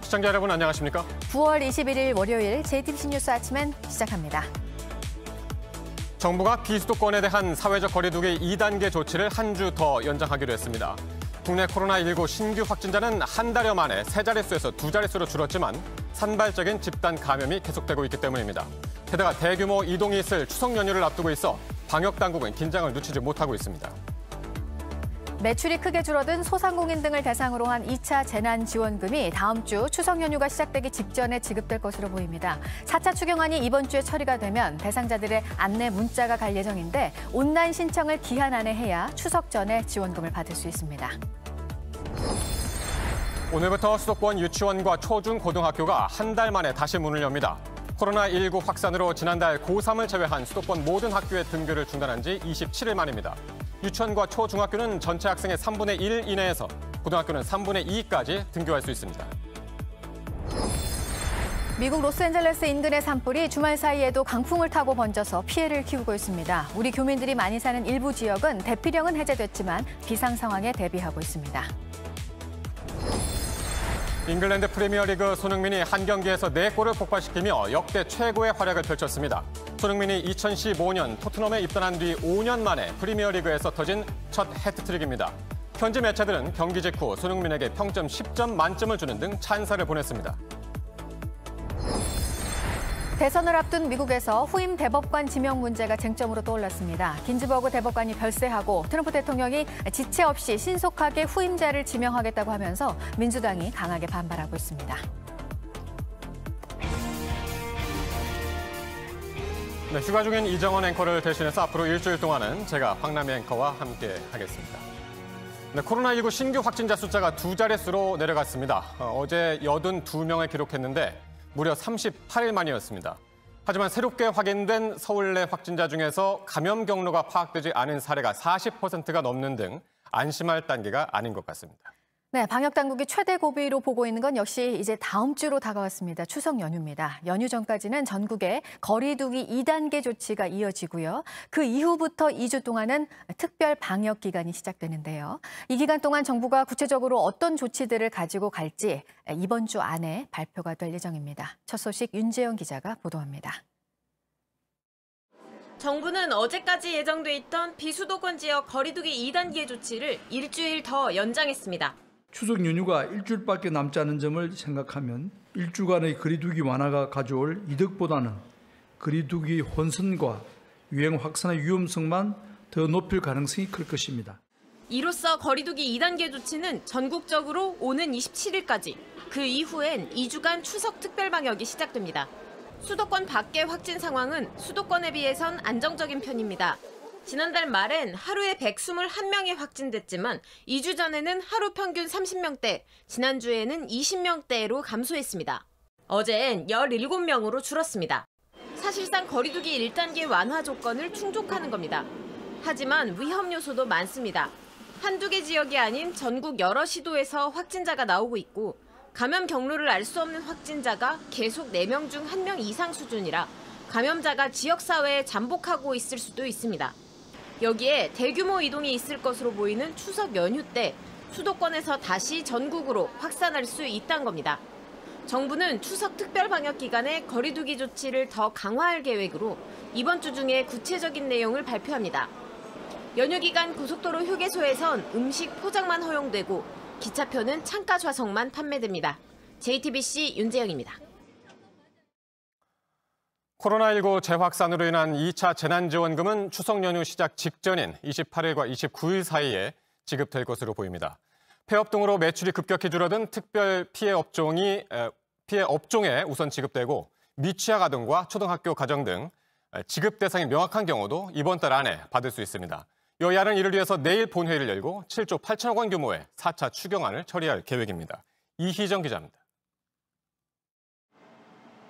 시청자 여러분 안녕하십니까? 9월 21일 월요일 JTBC 뉴스 아침엔 시작합니다. 정부가 비수도권에 대한 사회적 거리두기 2단계 조치를 한 주 더 연장하기로 했습니다. 국내 코로나19 신규 확진자는 한 달여 만에 세 자릿수에서 두 자릿수로 줄었지만 산발적인 집단 감염이 계속되고 있기 때문입니다. 게다가 대규모 이동이 있을 추석 연휴를 앞두고 있어 방역 당국은 긴장을 늦추지 못하고 있습니다. 매출이 크게 줄어든 소상공인 등을 대상으로 한 2차 재난지원금이 다음 주 추석 연휴가 시작되기 직전에 지급될 것으로 보입니다. 4차 추경안이 이번 주에 처리가 되면 대상자들의 안내 문자가 갈 예정인데 온라인 신청을 기한 안에 해야 추석 전에 지원금을 받을 수 있습니다. 오늘부터 수도권 유치원과 초중고등학교가 한 달 만에 다시 문을 엽니다. 코로나19 확산으로 지난달 고3을 제외한 수도권 모든 학교의 등교를 중단한 지 27일 만입니다. 유치원과 초중학교는 전체 학생의 3분의 1 이내에서, 고등학교는 3분의 2까지 등교할 수 있습니다. 미국 로스앤젤레스 인근의 산불이 주말 사이에도 강풍을 타고 번져서 피해를 키우고 있습니다. 우리 교민들이 많이 사는 일부 지역은 대피령은 해제됐지만 비상 상황에 대비하고 있습니다. 잉글랜드 프리미어리그 손흥민이 한 경기에서 4골을 폭발시키며 역대 최고의 활약을 펼쳤습니다. 손흥민이 2015년 토트넘에 입단한 뒤 5년 만에 프리미어리그에서 터진 첫 해트트릭입니다. 현지 매체들은 경기 직후 손흥민에게 평점 10점 만점을 주는 등 찬사를 보냈습니다. 대선을 앞둔 미국에서 후임 대법관 지명 문제가 쟁점으로 떠올랐습니다. 긴즈버그 대법관이 별세하고 트럼프 대통령이 지체 없이 신속하게 후임자를 지명하겠다고 하면서 민주당이 강하게 반발하고 있습니다. 네, 휴가 중인 이정원 앵커를 대신해서 앞으로 일주일 동안은 제가 황남희 앵커와 함께 하겠습니다. 네, 코로나19 신규 확진자 숫자가 두 자릿수로 내려갔습니다. 어제 82명을 기록했는데 무려 38일 만이었습니다. 하지만 새롭게 확인된 서울 내 확진자 중에서 감염 경로가 파악되지 않은 사례가 40%가 넘는 등 안심할 단계가 아닌 것 같습니다. 네, 방역 당국이 최대 고비로 보고 있는 건 역시 이제 다음 주로 다가왔습니다. 추석 연휴입니다. 연휴 전까지는 전국에 거리두기 2단계 조치가 이어지고요. 그 이후부터 2주 동안은 특별 방역 기간이 시작되는데요. 이 기간 동안 정부가 구체적으로 어떤 조치들을 가지고 갈지 이번 주 안에 발표가 될 예정입니다. 첫 소식 윤재영 기자가 보도합니다. 정부는 어제까지 예정돼 있던 비수도권 지역 거리두기 2단계 조치를 일주일 더 연장했습니다. 추석 연휴가 일주일밖에 남지 않은 점을 생각하면 일주간의 거리두기 완화가 가져올 이득보다는 거리두기 혼선과 유행 확산의 위험성만 더 높일 가능성이 클 것입니다. 이로써 거리두기 2단계 조치는 전국적으로 오는 27일까지, 그 이후엔 2주간 추석 특별 방역이 시작됩니다. 수도권 밖의 확진 상황은 수도권에 비해선 안정적인 편입니다. 지난달 말엔 하루에 121명이 확진됐지만 2주 전에는 하루 평균 30명대, 지난주에는 20명대로 감소했습니다. 어제엔 17명으로 줄었습니다. 사실상 거리두기 1단계 완화 조건을 충족하는 겁니다. 하지만 위험 요소도 많습니다. 한두 개 지역이 아닌 전국 여러 시도에서 확진자가 나오고 있고 감염 경로를 알 수 없는 확진자가 계속 4명 중 1명 이상 수준이라 감염자가 지역사회에 잠복하고 있을 수도 있습니다. 여기에 대규모 이동이 있을 것으로 보이는 추석 연휴 때 수도권에서 다시 전국으로 확산할 수 있다는 겁니다. 정부는 추석 특별 방역 기간에 거리두기 조치를 더 강화할 계획으로 이번 주 중에 구체적인 내용을 발표합니다. 연휴 기간 고속도로 휴게소에선 음식 포장만 허용되고 기차표는 창가 좌석만 판매됩니다. JTBC 윤재영입니다. 코로나19 재확산으로 인한 2차 재난지원금은 추석 연휴 시작 직전인 28일과 29일 사이에 지급될 것으로 보입니다. 폐업 등으로 매출이 급격히 줄어든 특별 피해 업종에 우선 지급되고 미취학 아동과 초등학교 가정 등 지급 대상이 명확한 경우도 이번 달 안에 받을 수 있습니다. 여야는 이를 위해서 내일 본회의를 열고 7조 8천억 원 규모의 4차 추경안을 처리할 계획입니다. 이희정 기자입니다.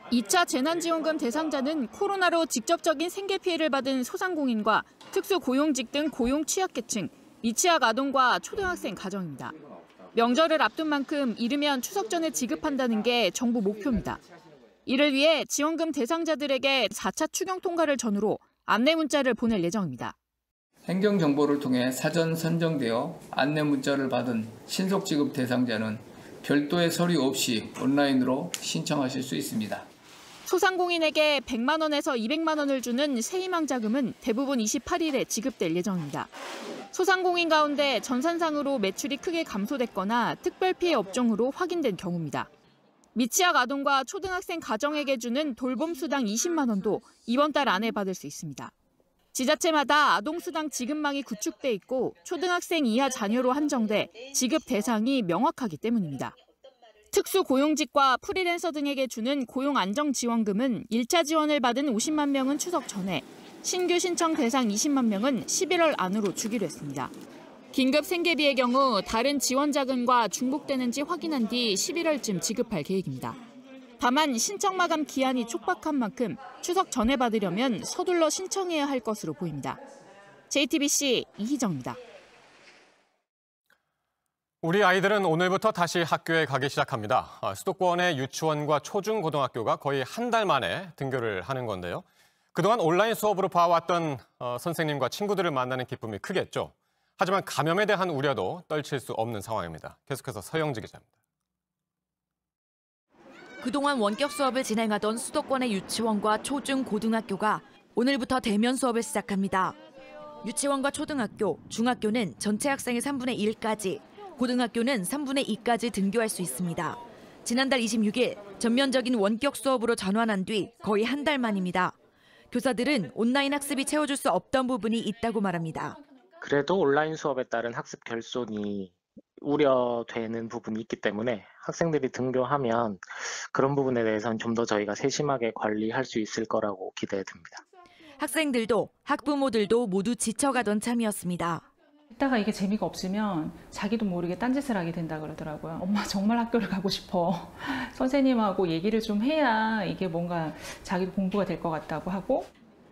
2차 재난지원금 대상자는 코로나로 직접적인 생계 피해를 받은 소상공인과 특수고용직 등 고용 취약계층, 미취학 아동과 초등학생 가정입니다. 명절을 앞둔 만큼 이르면 추석 전에 지급한다는 게 정부 목표입니다. 이를 위해 지원금 대상자들에게 4차 추경 통과를 전후로 안내 문자를 보낼 예정입니다. 행정정보를 통해 사전 선정되어 안내 문자를 받은 신속지급 대상자는 별도의 서류 없이 온라인으로 신청하실 수 있습니다. 소상공인에게 100만 원에서 200만 원을 주는 새희망 자금은 대부분 28일에 지급될 예정입니다. 소상공인 가운데 전산상으로 매출이 크게 감소됐거나 특별 피해 업종으로 확인된 경우입니다. 미취학 아동과 초등학생 가정에게 주는 돌봄 수당 20만 원도 이번 달 안에 받을 수 있습니다. 지자체마다 아동수당 지급망이 구축돼 있고 초등학생 이하 자녀로 한정돼 지급 대상이 명확하기 때문입니다. 특수고용직과 프리랜서 등에게 주는 고용안정지원금은 1차 지원을 받은 50만 명은 추석 전에, 신규 신청 대상 20만 명은 11월 안으로 주기로 했습니다. 긴급 생계비의 경우 다른 지원 자금과 중복되는지 확인한 뒤 11월쯤 지급할 계획입니다. 다만 신청 마감 기한이 촉박한 만큼 추석 전에 받으려면 서둘러 신청해야 할 것으로 보입니다. JTBC 이희정입니다. 우리 아이들은 오늘부터 다시 학교에 가기 시작합니다. 수도권의 유치원과 초중고등학교가 거의 한 달 만에 등교를 하는 건데요. 그동안 온라인 수업으로 봐왔던 선생님과 친구들을 만나는 기쁨이 크겠죠. 하지만 감염에 대한 우려도 떨칠 수 없는 상황입니다. 계속해서 서영지 기자입니다. 그동안 원격 수업을 진행하던 수도권의 유치원과 초중고등학교가 오늘부터 대면 수업을 시작합니다. 유치원과 초등학교, 중학교는 전체 학생의 3분의 1까지, 고등학교는 3분의 2까지 등교할 수 있습니다. 지난달 26일 전면적인 원격 수업으로 전환한 뒤 거의 한 달 만입니다. 교사들은 온라인 학습이 채워줄 수 없던 부분이 있다고 말합니다. 그래도 온라인 수업에 따른 학습 결손이 우려되는 부분이 있기 때문에 학생들이 등교하면 그런 부분에 대해서는 좀 더 저희가 세심하게 관리할 수 있을 거라고 기대됩니다. 학생들도 학부모들도 모두 지쳐가던 참이었습니다. 이따가 이게 재미가 없으면 자기도 모르게 딴짓을 하게 된다 그러더라고요. 엄마 정말 학교를 가고 싶어. 선생님하고 얘기를 좀 해야 이게 뭔가 자기도 공부가 될 것 같다고 하고.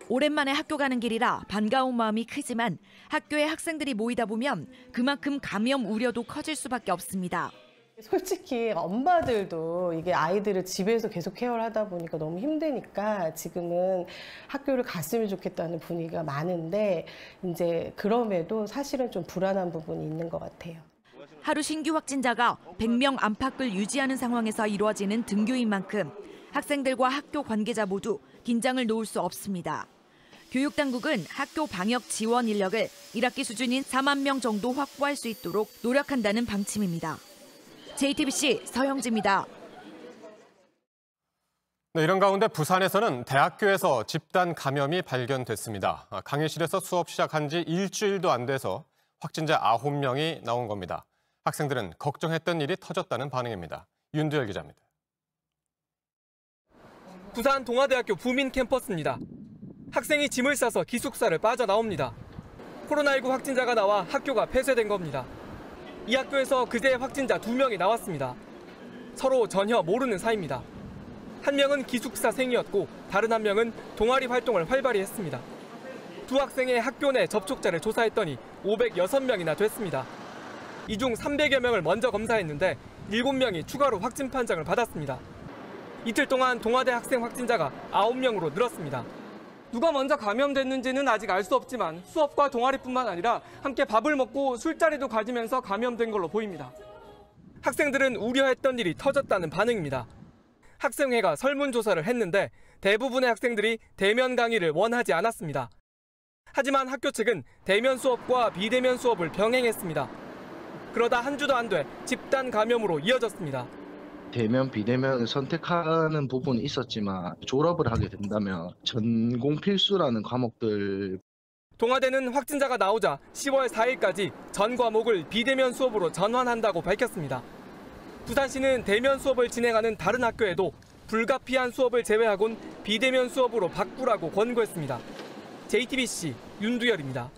오랜만에 학교 가는 길이라 반가운 마음이 크지만 학교에 학생들이 모이다 보면 그만큼 감염 우려도 커질 수밖에 없습니다. 솔직히 엄마들도 이게 아이들을 집에서 계속 케어를 하다 보니까 너무 힘드니까 지금은 학교를 갔으면 좋겠다는 분위기가 많은데 이제 그럼에도 사실은 좀 불안한 부분이 있는 것 같아요. 하루 신규 확진자가 100명 안팎을 유지하는 상황에서 이루어지는 등교인 만큼 학생들과 학교 관계자 모두 긴장을 놓을 수 없습니다. 교육당국은 학교 방역 지원 인력을 1학기 수준인 4만 명 정도 확보할 수 있도록 노력한다는 방침입니다. JTBC 서영지입니다. 네, 이런 가운데 부산에서는 대학교에서 집단 감염이 발견됐습니다. 강의실에서 수업 시작한 지 일주일도 안 돼서 확진자 9명이 나온 겁니다. 학생들은 걱정했던 일이 터졌다는 반응입니다. 윤두열 기자입니다. 부산 동아대학교 부민 캠퍼스입니다. 학생이 짐을 싸서 기숙사를 빠져나옵니다. 코로나19 확진자가 나와 학교가 폐쇄된 겁니다. 이 학교에서 그제 확진자 2명이 나왔습니다. 서로 전혀 모르는 사이입니다. 한 명은 기숙사생이었고 다른 한 명은 동아리 활동을 활발히 했습니다. 두 학생의 학교 내 접촉자를 조사했더니 506명이나 됐습니다. 이 중 300여 명을 먼저 검사했는데 7명이 추가로 확진 판정을 받았습니다. 이틀 동안 동아대 학생 확진자가 9명으로 늘었습니다. 누가 먼저 감염됐는지는 아직 알 수 없지만 수업과 동아리뿐만 아니라 함께 밥을 먹고 술자리도 가지면서 감염된 걸로 보입니다. 학생들은 우려했던 일이 터졌다는 반응입니다. 학생회가 설문조사를 했는데 대부분의 학생들이 대면 강의를 원하지 않았습니다. 하지만 학교 측은 대면 수업과 비대면 수업을 병행했습니다. 그러다 한 주도 안 돼 집단 감염으로 이어졌습니다. 대면, 비대면을 선택하는 부분이 있었지만 졸업을 하게 된다면 전공 필수라는 과목들. 동아대는 확진자가 나오자 10월 4일까지 전 과목을 비대면 수업으로 전환한다고 밝혔습니다. 부산시는 대면 수업을 진행하는 다른 학교에도 불가피한 수업을 제외하곤 비대면 수업으로 바꾸라고 권고했습니다. JTBC 윤두열입니다.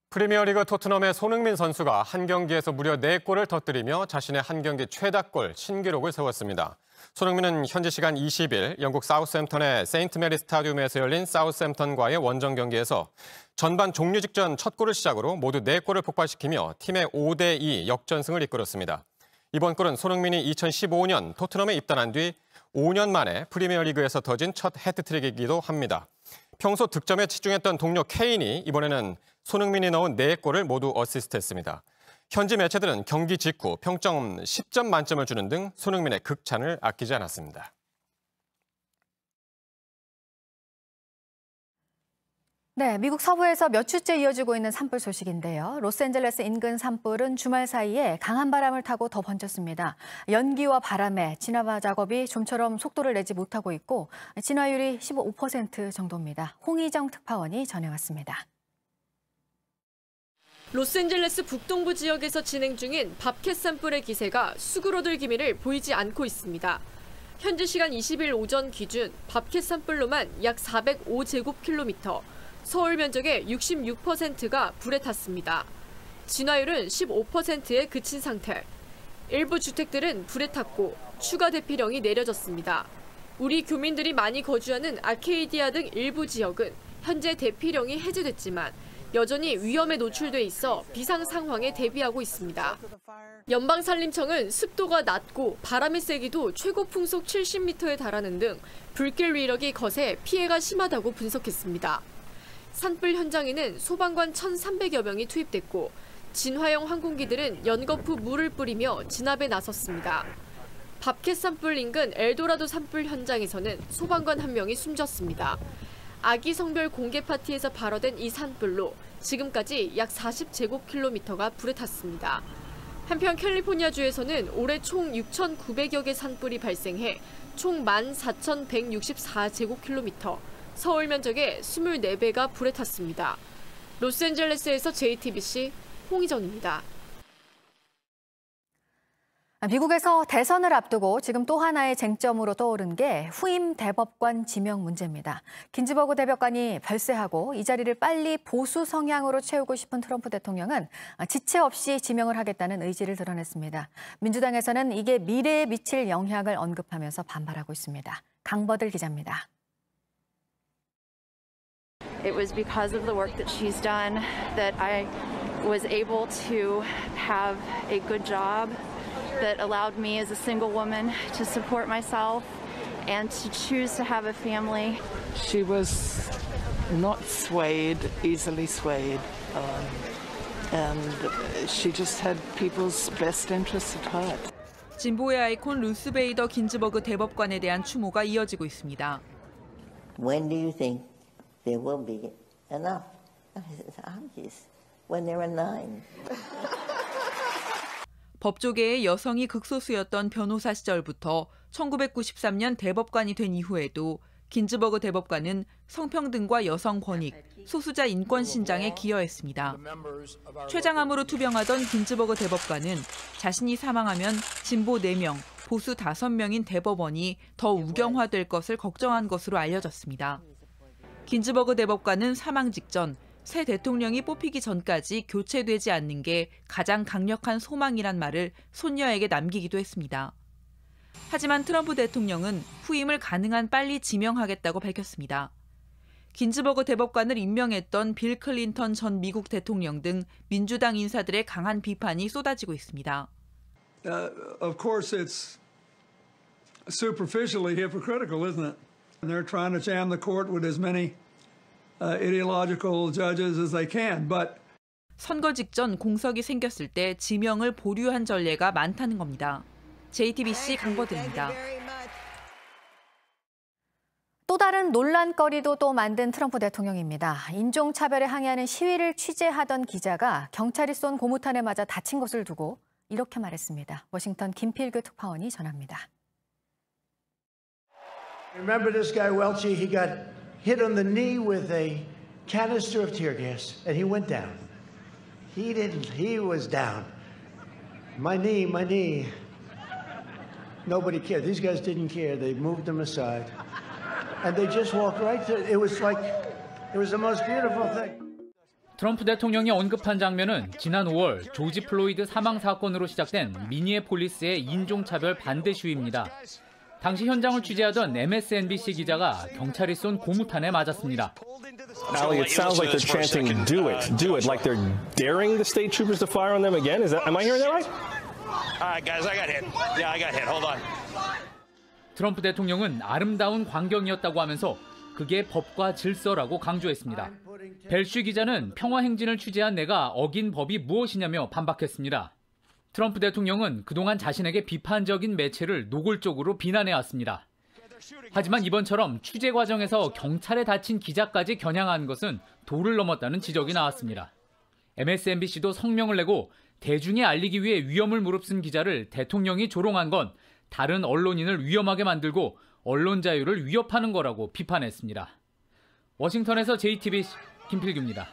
프리미어리그 토트넘의 손흥민 선수가 한 경기에서 무려 4골을 터뜨리며 자신의 한 경기 최다골 신기록을 세웠습니다. 손흥민은 현지 시간 20일 영국 사우스햄턴의 세인트 메리 스타디움에서 열린 사우스햄턴과의 원정 경기에서 전반 종료 직전 첫 골을 시작으로 모두 4골을 폭발시키며 팀의 5대2 역전승을 이끌었습니다. 이번 골은 손흥민이 2015년 토트넘에 입단한 뒤 5년 만에 프리미어리그에서 터진 첫 해트트릭이기도 합니다. 평소 득점에 치중했던 동료 케인이 이번에는 손흥민이 넣은 4골을 모두 어시스트했습니다. 현지 매체들은 경기 직후 평점 10점 만점을 주는 등 손흥민의 극찬을 아끼지 않았습니다. 네, 미국 서부에서 몇 주째 이어지고 있는 산불 소식인데요. 로스앤젤레스 인근 산불은 주말 사이에 강한 바람을 타고 더 번졌습니다. 연기와 바람에 진화 작업이 좀처럼 속도를 내지 못하고 있고 진화율이 15% 정도입니다. 홍희정 특파원이 전해왔습니다. 로스앤젤레스 북동부 지역에서 진행 중인 밥캣 산불의 기세가 수그러들 기미를 보이지 않고 있습니다. 현지 시간 20일 오전 기준 밥캣 산불로만 약 405제곱킬로미터, 서울 면적의 66%가 불에 탔습니다. 진화율은 15%에 그친 상태. 일부 주택들은 불에 탔고 추가 대피령이 내려졌습니다. 우리 교민들이 많이 거주하는 아케이디아 등 일부 지역은 현재 대피령이 해제됐지만 여전히 위험에 노출돼 있어 비상 상황에 대비하고 있습니다. 연방산림청은 습도가 낮고 바람의 세기도 최고 풍속 70m에 달하는 등 불길 위력이 거세 피해가 심하다고 분석했습니다. 산불 현장에는 소방관 1,300여 명이 투입됐고 진화형 항공기들은 연거푸 물을 뿌리며 진압에 나섰습니다. 밥캣 산불 인근 엘도라도 산불 현장에서는 소방관 1명이 숨졌습니다. 아기 성별 공개 파티에서 발화된 이 산불로 지금까지 약 40제곱킬로미터가 불에 탔습니다. 한편 캘리포니아주에서는 올해 총 6,900여 개 산불이 발생해 총 14,164제곱킬로미터, 서울 면적의 24배가 불에 탔습니다. 로스앤젤레스에서 JTBC 홍희정입니다. 미국에서 대선을 앞두고 지금 또 하나의 쟁점으로 떠오른 게 후임 대법관 지명 문제입니다. 긴즈버그 대법관이 별세하고 이 자리를 빨리 보수 성향으로 채우고 싶은 트럼프 대통령은 지체 없이 지명을 하겠다는 의지를 드러냈습니다. 민주당에서는 이게 미래에 미칠 영향을 언급하면서 반발하고 있습니다. 강버들 기자입니다. It was because of the work that she's done that I was able to have a good job that allowed me as a single woman to support myself and to choose to have a family. She was not swayed, easily swayed, and she just had people's best interests at heart. 진보의 아이콘 루스 베이더 긴즈버그 대법관에 대한 추모가 이어지고 있습니다. When do you think there will be enough? It's obvious. When there are 9. 법조계의 여성이 극소수였던 변호사 시절부터 1993년 대법관이 된 이후에도 긴즈버그 대법관은 성평등과 여성 권익, 소수자 인권 신장에 기여했습니다. 췌장암으로 투병하던 긴즈버그 대법관은 자신이 사망하면 진보 4명, 보수 5명인 대법원이 더 우경화될 것을 걱정한 것으로 알려졌습니다. 긴즈버그 대법관은 사망 직전 새 대통령이 뽑히기 전까지 교체되지 않는 게 가장 강력한 소망이란 말을 손녀에게 남기기도 했습니다. 하지만 트럼프 대통령은 후임을 가능한 빨리 지명하겠다고 밝혔습니다. 긴즈버그 대법관을 임명했던 빌 클린턴 전 미국 대통령 등 민주당 인사들의 강한 비판이 쏟아지고 있습니다. Of course it's superficially hypocritical, isn't it? They're trying to jam the court with as many ideological judges as they can, but 선거 직전 공석이 생겼을 때 지명을 보류한 전례가 많다는 겁니다. JTBC 강버들입니다. 또 다른 논란거리도 또 만든 트럼프 대통령입니다. 인종차별에 항의하는 시위를 취재하던 기자가 경찰이 쏜 고무탄에 맞아 다친 것을 두고 이렇게 말했습니다. 워싱턴 김필규 특파원이 전합니다. Remember this guy Welchie? He got hit on the knee with a canister of tear gas, and he went down. He didn't. He was down. My knee. Nobody cared. These guys didn't care. They moved him aside, and they just walked right through. It was the most beautiful thing. 트럼프 대통령이 언급한 장면은 지난 5월 조지 플로이드 사망 사건으로 시작된 미니애폴리스의 인종차별 반대 시위입니다. 당시 현장을 취재하던 MSNBC 기자가 경찰이 쏜 고무탄에 맞았습니다. Allie, it sounds like they're chanting "Do it, do it," like they're daring the state troopers to fire on them again. Am I hearing that right? All right, guys, I got hit. Yeah, I got hit. Hold on. 트럼프 대통령은 아름다운 광경이었다고 하면서 그게 법과 질서라고 강조했습니다. 벨슈 기자는 평화 행진을 취재한 내가 어긴 법이 무엇이냐며 반박했습니다. 트럼프 대통령은 그동안 자신에게 비판적인 매체를 노골적으로 비난해왔습니다. 하지만 이번처럼 취재 과정에서 경찰에 다친 기자까지 겨냥한 것은 도를 넘었다는 지적이 나왔습니다. MSNBC도 성명을 내고 대중에 알리기 위해 위험을 무릅쓴 기자를 대통령이 조롱한 건 다른 언론인을 위험하게 만들고 언론 자유를 위협하는 거라고 비판했습니다. 워싱턴에서 JTBC 김필규입니다.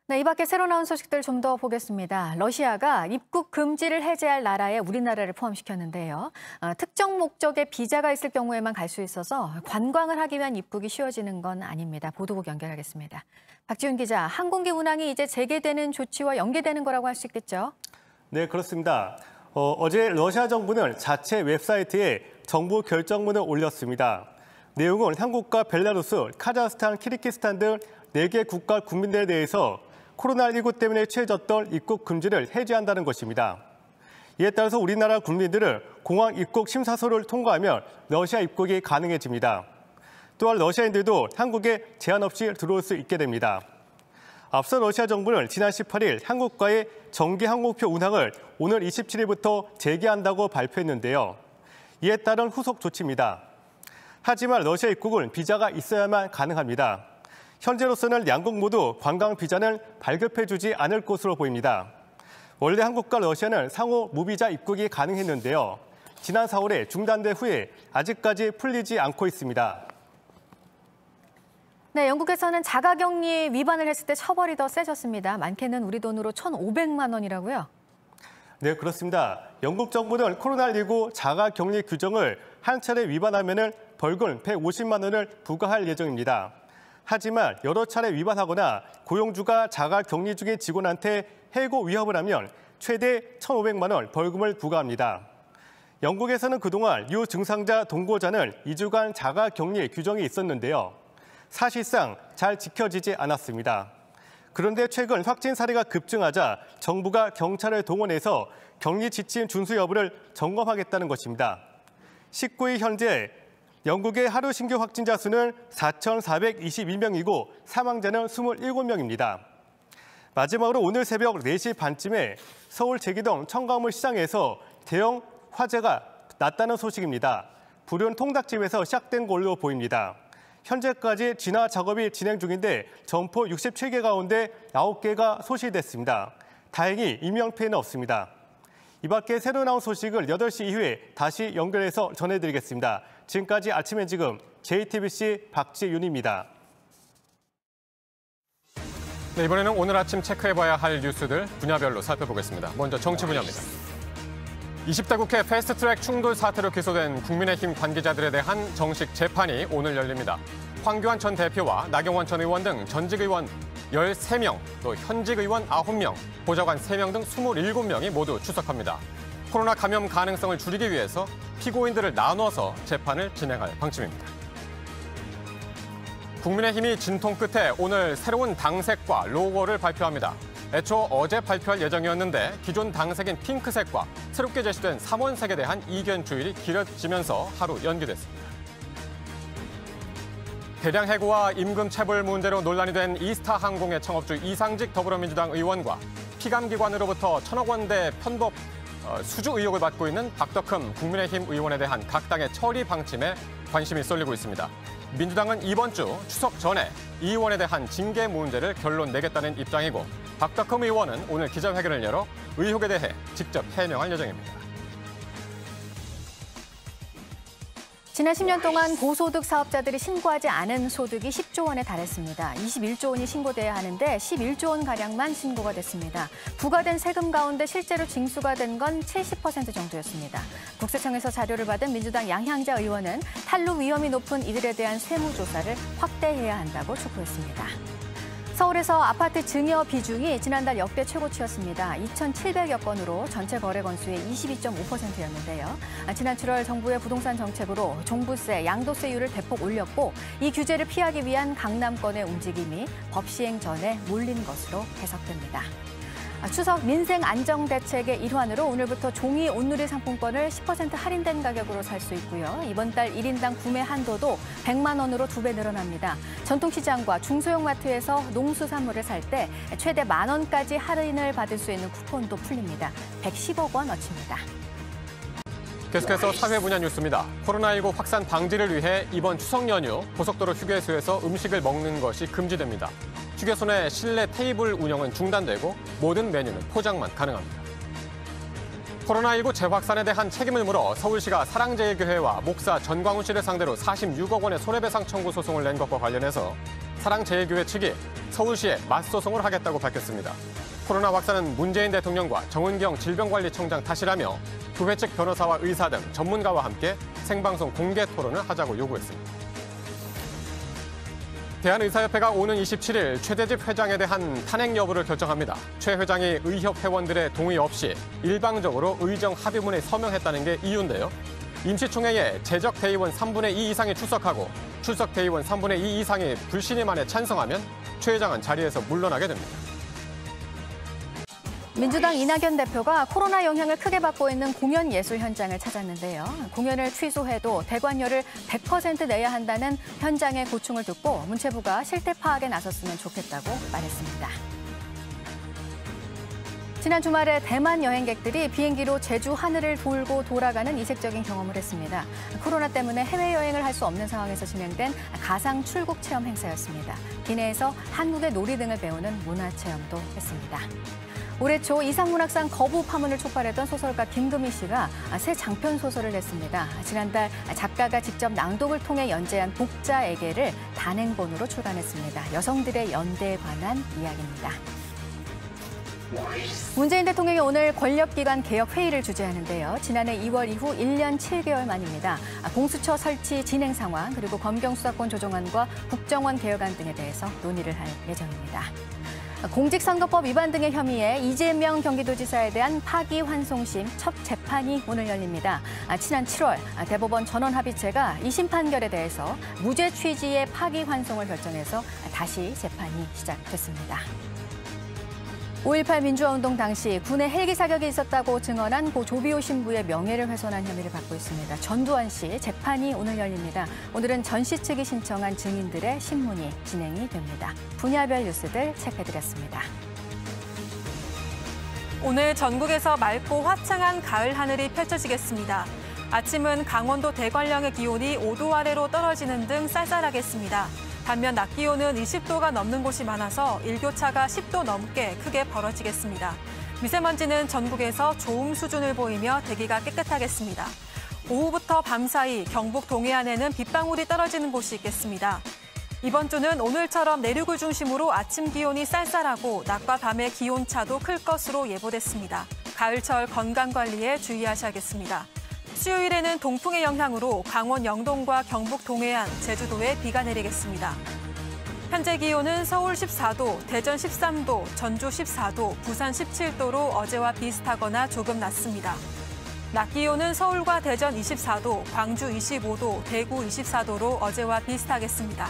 네, 이 밖에 새로 나온 소식들 좀 더 보겠습니다. 러시아가 입국 금지를 해제할 나라에 우리나라를 포함시켰는데요. 특정 목적의 비자가 있을 경우에만 갈 수 있어서 관광을 하기 위한 입국이 쉬워지는 건 아닙니다. 보도국 연결하겠습니다. 박지훈 기자, 항공기 운항이 이제 재개되는 조치와 연계되는 거라고 할 수 있겠죠? 네, 그렇습니다. 어제 러시아 정부는 자체 웹사이트에 정부 결정문을 올렸습니다. 내용은 한국과 벨라루스, 카자흐스탄, 키르기스탄 등 4개 국가 국민들에 대해서 코로나19 때문에 취해졌던 입국 금지를 해제한다는 것입니다. 이에 따라서 우리나라 국민들은 공항 입국 심사서를 통과하면 러시아 입국이 가능해집니다. 또한 러시아인들도 한국에 제한 없이 들어올 수 있게 됩니다. 앞서 러시아 정부는 지난 18일 한국과의 정기 항공표 운항을 오늘 27일부터 재개한다고 발표했는데요. 이에 따른 후속 조치입니다. 하지만 러시아 입국은 비자가 있어야만 가능합니다. 현재로서는 양국 모두 관광 비자는 발급해주지 않을 것으로 보입니다. 원래 한국과 러시아는 상호 무비자 입국이 가능했는데요. 지난 4월에 중단된 후에 아직까지 풀리지 않고 있습니다. 네, 영국에서는 자가격리 위반을 했을 때 처벌이 더 세졌습니다. 많게는 우리 돈으로 1,500만 원이라고요? 네, 그렇습니다. 영국 정부는 코로나19 자가격리 규정을 한 차례 위반하면 벌금 150만 원을 부과할 예정입니다. 하지만 여러 차례 위반하거나 고용주가 자가격리 중인 직원한테 해고 위협을 하면 최대 1,500만 원 벌금을 부과합니다. 영국에서는 그동안 유증상자 동거자는 2주간 자가격리 규정이 있었는데요. 사실상 잘 지켜지지 않았습니다. 그런데 최근 확진 사례가 급증하자 정부가 경찰을 동원해서 격리 지침 준수 여부를 점검하겠다는 것입니다. 19일 현재 영국의 하루 신규 확진자 수는 4,422명이고 사망자는 27명입니다. 마지막으로 오늘 새벽 4시 반쯤에 서울 제기동 청가물 시장에서 대형 화재가 났다는 소식입니다. 불은 통닭집에서 시작된 걸로 보입니다. 현재까지 진화 작업이 진행 중인데 점포 67개 가운데 9개가 소실됐습니다. 다행히 인명피해는 없습니다. 이 밖에 새로 나온 소식을 8시 이후에 다시 연결해서 전해드리겠습니다. 지금까지 아침엔 지금 JTBC 박지윤입니다. 네, 이번에는 오늘 아침 체크해봐야 할 뉴스들 분야별로 살펴보겠습니다. 먼저 정치 분야입니다. 20대 국회 패스트트랙 충돌 사태로 기소된 국민의힘 관계자들에 대한 정식 재판이 오늘 열립니다. 황교안 전 대표와 나경원 전 의원 등 전직 의원 13명, 또 현직 의원 9명, 보좌관 3명 등 27명이 모두 출석합니다. 코로나 감염 가능성을 줄이기 위해서 피고인들을 나눠서 재판을 진행할 방침입니다. 국민의힘이 진통 끝에 오늘 새로운 당색과 로고를 발표합니다. 애초 어제 발표할 예정이었는데 기존 당색인 핑크색과 새롭게 제시된 3원색에 대한 이견 조율이 길어지면서 하루 연기됐습니다. 대량 해고와 임금 체불 문제로 논란이 된 이스타 항공의 창업주 이상직 더불어민주당 의원과 피감기관으로부터 1,000억 원대 편법 수주 의혹을 받고 있는 박덕흠 국민의힘 의원에 대한 각 당의 처리 방침에 관심이 쏠리고 있습니다. 민주당은 이번 주 추석 전에 이 의원에 대한 징계 문제를 결론 내겠다는 입장이고 박덕흠 의원은 오늘 기자회견을 열어 의혹에 대해 직접 해명할 예정입니다. 지난 10년 동안 고소득 사업자들이 신고하지 않은 소득이 10조 원에 달했습니다. 21조 원이 신고돼야 하는데 11조 원가량만 신고가 됐습니다. 부과된 세금 가운데 실제로 징수가 된 건 70% 정도였습니다. 국세청에서 자료를 받은 민주당 양향자 의원은 탈루 위험이 높은 이들에 대한 세무조사를 확대해야 한다고 촉구했습니다. 서울에서 아파트 증여 비중이 지난달 역대 최고치였습니다. 2,700여 건으로 전체 거래 건수의 22.5%였는데요. 지난 7월 정부의 부동산 정책으로 종부세, 양도세율을 대폭 올렸고 이 규제를 피하기 위한 강남권의 움직임이 법 시행 전에 몰린 것으로 해석됩니다. 추석 민생 안정 대책의 일환으로 오늘부터 종이 온누리 상품권을 10% 할인된 가격으로 살 수 있고요. 이번 달 1인당 구매 한도도 100만 원으로 2배 늘어납니다. 전통시장과 중소형 마트에서 농수산물을 살 때 최대 10,000 원까지 할인을 받을 수 있는 쿠폰도 풀립니다. 110억 원어치입니다. 계속해서 사회 분야 뉴스입니다. 코로나19 확산 방지를 위해 이번 추석 연휴 고속도로 휴게소에서 음식을 먹는 것이 금지됩니다. 휴게소 내 실내 테이블 운영은 중단되고 모든 메뉴는 포장만 가능합니다. 코로나19 재확산에 대한 책임을 물어 서울시가 사랑제일교회와 목사 전광훈 씨를 상대로 46억 원의 손해배상 청구 소송을 낸 것과 관련해서 사랑제일교회 측이 서울시에 맞소송을 하겠다고 밝혔습니다. 코로나 확산은 문재인 대통령과 정은경 질병관리청장 탓이라며 교회 측 변호사와 의사 등 전문가와 함께 생방송 공개 토론을 하자고 요구했습니다. 대한의사협회가 오는 27일 최재집 회장에 대한 탄핵 여부를 결정합니다. 최 회장이 의협 회원들의 동의 없이 일방적으로 의정 합의문에 서명했다는 게 이유인데요. 임시총회에 재적 대의원 3분의 2 이상이 출석하고 출석 대의원 3분의 2 이상이 불신임안에 찬성하면 최 회장은 자리에서 물러나게 됩니다. 민주당 이낙연 대표가 코로나 영향을 크게 받고 있는 공연 예술 현장을 찾았는데요. 공연을 취소해도 대관료를 100% 내야 한다는 현장의 고충을 듣고 문체부가 실태 파악에 나섰으면 좋겠다고 말했습니다. 지난 주말에 대만 여행객들이 비행기로 제주 하늘을 돌고 돌아가는 이색적인 경험을 했습니다. 코로나 때문에 해외여행을 할 수 없는 상황에서 진행된 가상 출국 체험 행사였습니다. 기내에서 한국의 놀이 등을 배우는 문화체험도 했습니다. 올해 초 이상문학상 거부 파문을 촉발했던 소설가 김금희 씨가 새 장편 소설을 냈습니다. 지난달 작가가 직접 낭독을 통해 연재한 독자에게를 단행본으로 출간했습니다. 여성들의 연대에 관한 이야기입니다. 문재인 대통령이 오늘 권력기관 개혁 회의를 주재하는데요. 지난해 2월 이후 1년 7개월 만입니다. 공수처 설치 진행 상황 그리고 검경 수사권 조정안과 국정원 개혁안 등에 대해서 논의를 할 예정입니다. 공직선거법 위반 등의 혐의에 이재명 경기도지사에 대한 파기환송심 첫 재판이 오늘 열립니다. 지난 7월 대법원 전원합의체가 2심 판결에 대해서 무죄 취지의 파기환송을 결정해서 다시 재판이 시작됐습니다. 5.18 민주화운동 당시 군의 헬기 사격이 있었다고 증언한 고 조비오 신부의 명예를 훼손한 혐의를 받고 있습니다. 전두환 씨 재판이 오늘 열립니다. 오늘은 전 씨 측이 신청한 증인들의 신문이 진행이 됩니다. 분야별 뉴스들 체크해드렸습니다. 오늘 전국에서 맑고 화창한 가을 하늘이 펼쳐지겠습니다. 아침은 강원도 대관령의 기온이 5도 아래로 떨어지는 등 쌀쌀하겠습니다. 반면 낮 기온은 20도가 넘는 곳이 많아서 일교차가 10도 넘게 크게 벌어지겠습니다. 미세먼지는 전국에서 좋음 수준을 보이며 대기가 깨끗하겠습니다. 오후부터 밤 사이 경북 동해안에는 빗방울이 떨어지는 곳이 있겠습니다. 이번 주는 오늘처럼 내륙을 중심으로 아침 기온이 쌀쌀하고 낮과 밤의 기온차도 클 것으로 예보됐습니다. 가을철 건강관리에 주의하셔야겠습니다. 수요일에는 동풍의 영향으로 강원 영동과 경북 동해안, 제주도에 비가 내리겠습니다. 현재 기온은 서울 14도, 대전 13도, 전주 14도, 부산 17도로 어제와 비슷하거나 조금 낮습니다. 낮 기온은 서울과 대전 24도, 광주 25도, 대구 24도로 어제와 비슷하겠습니다.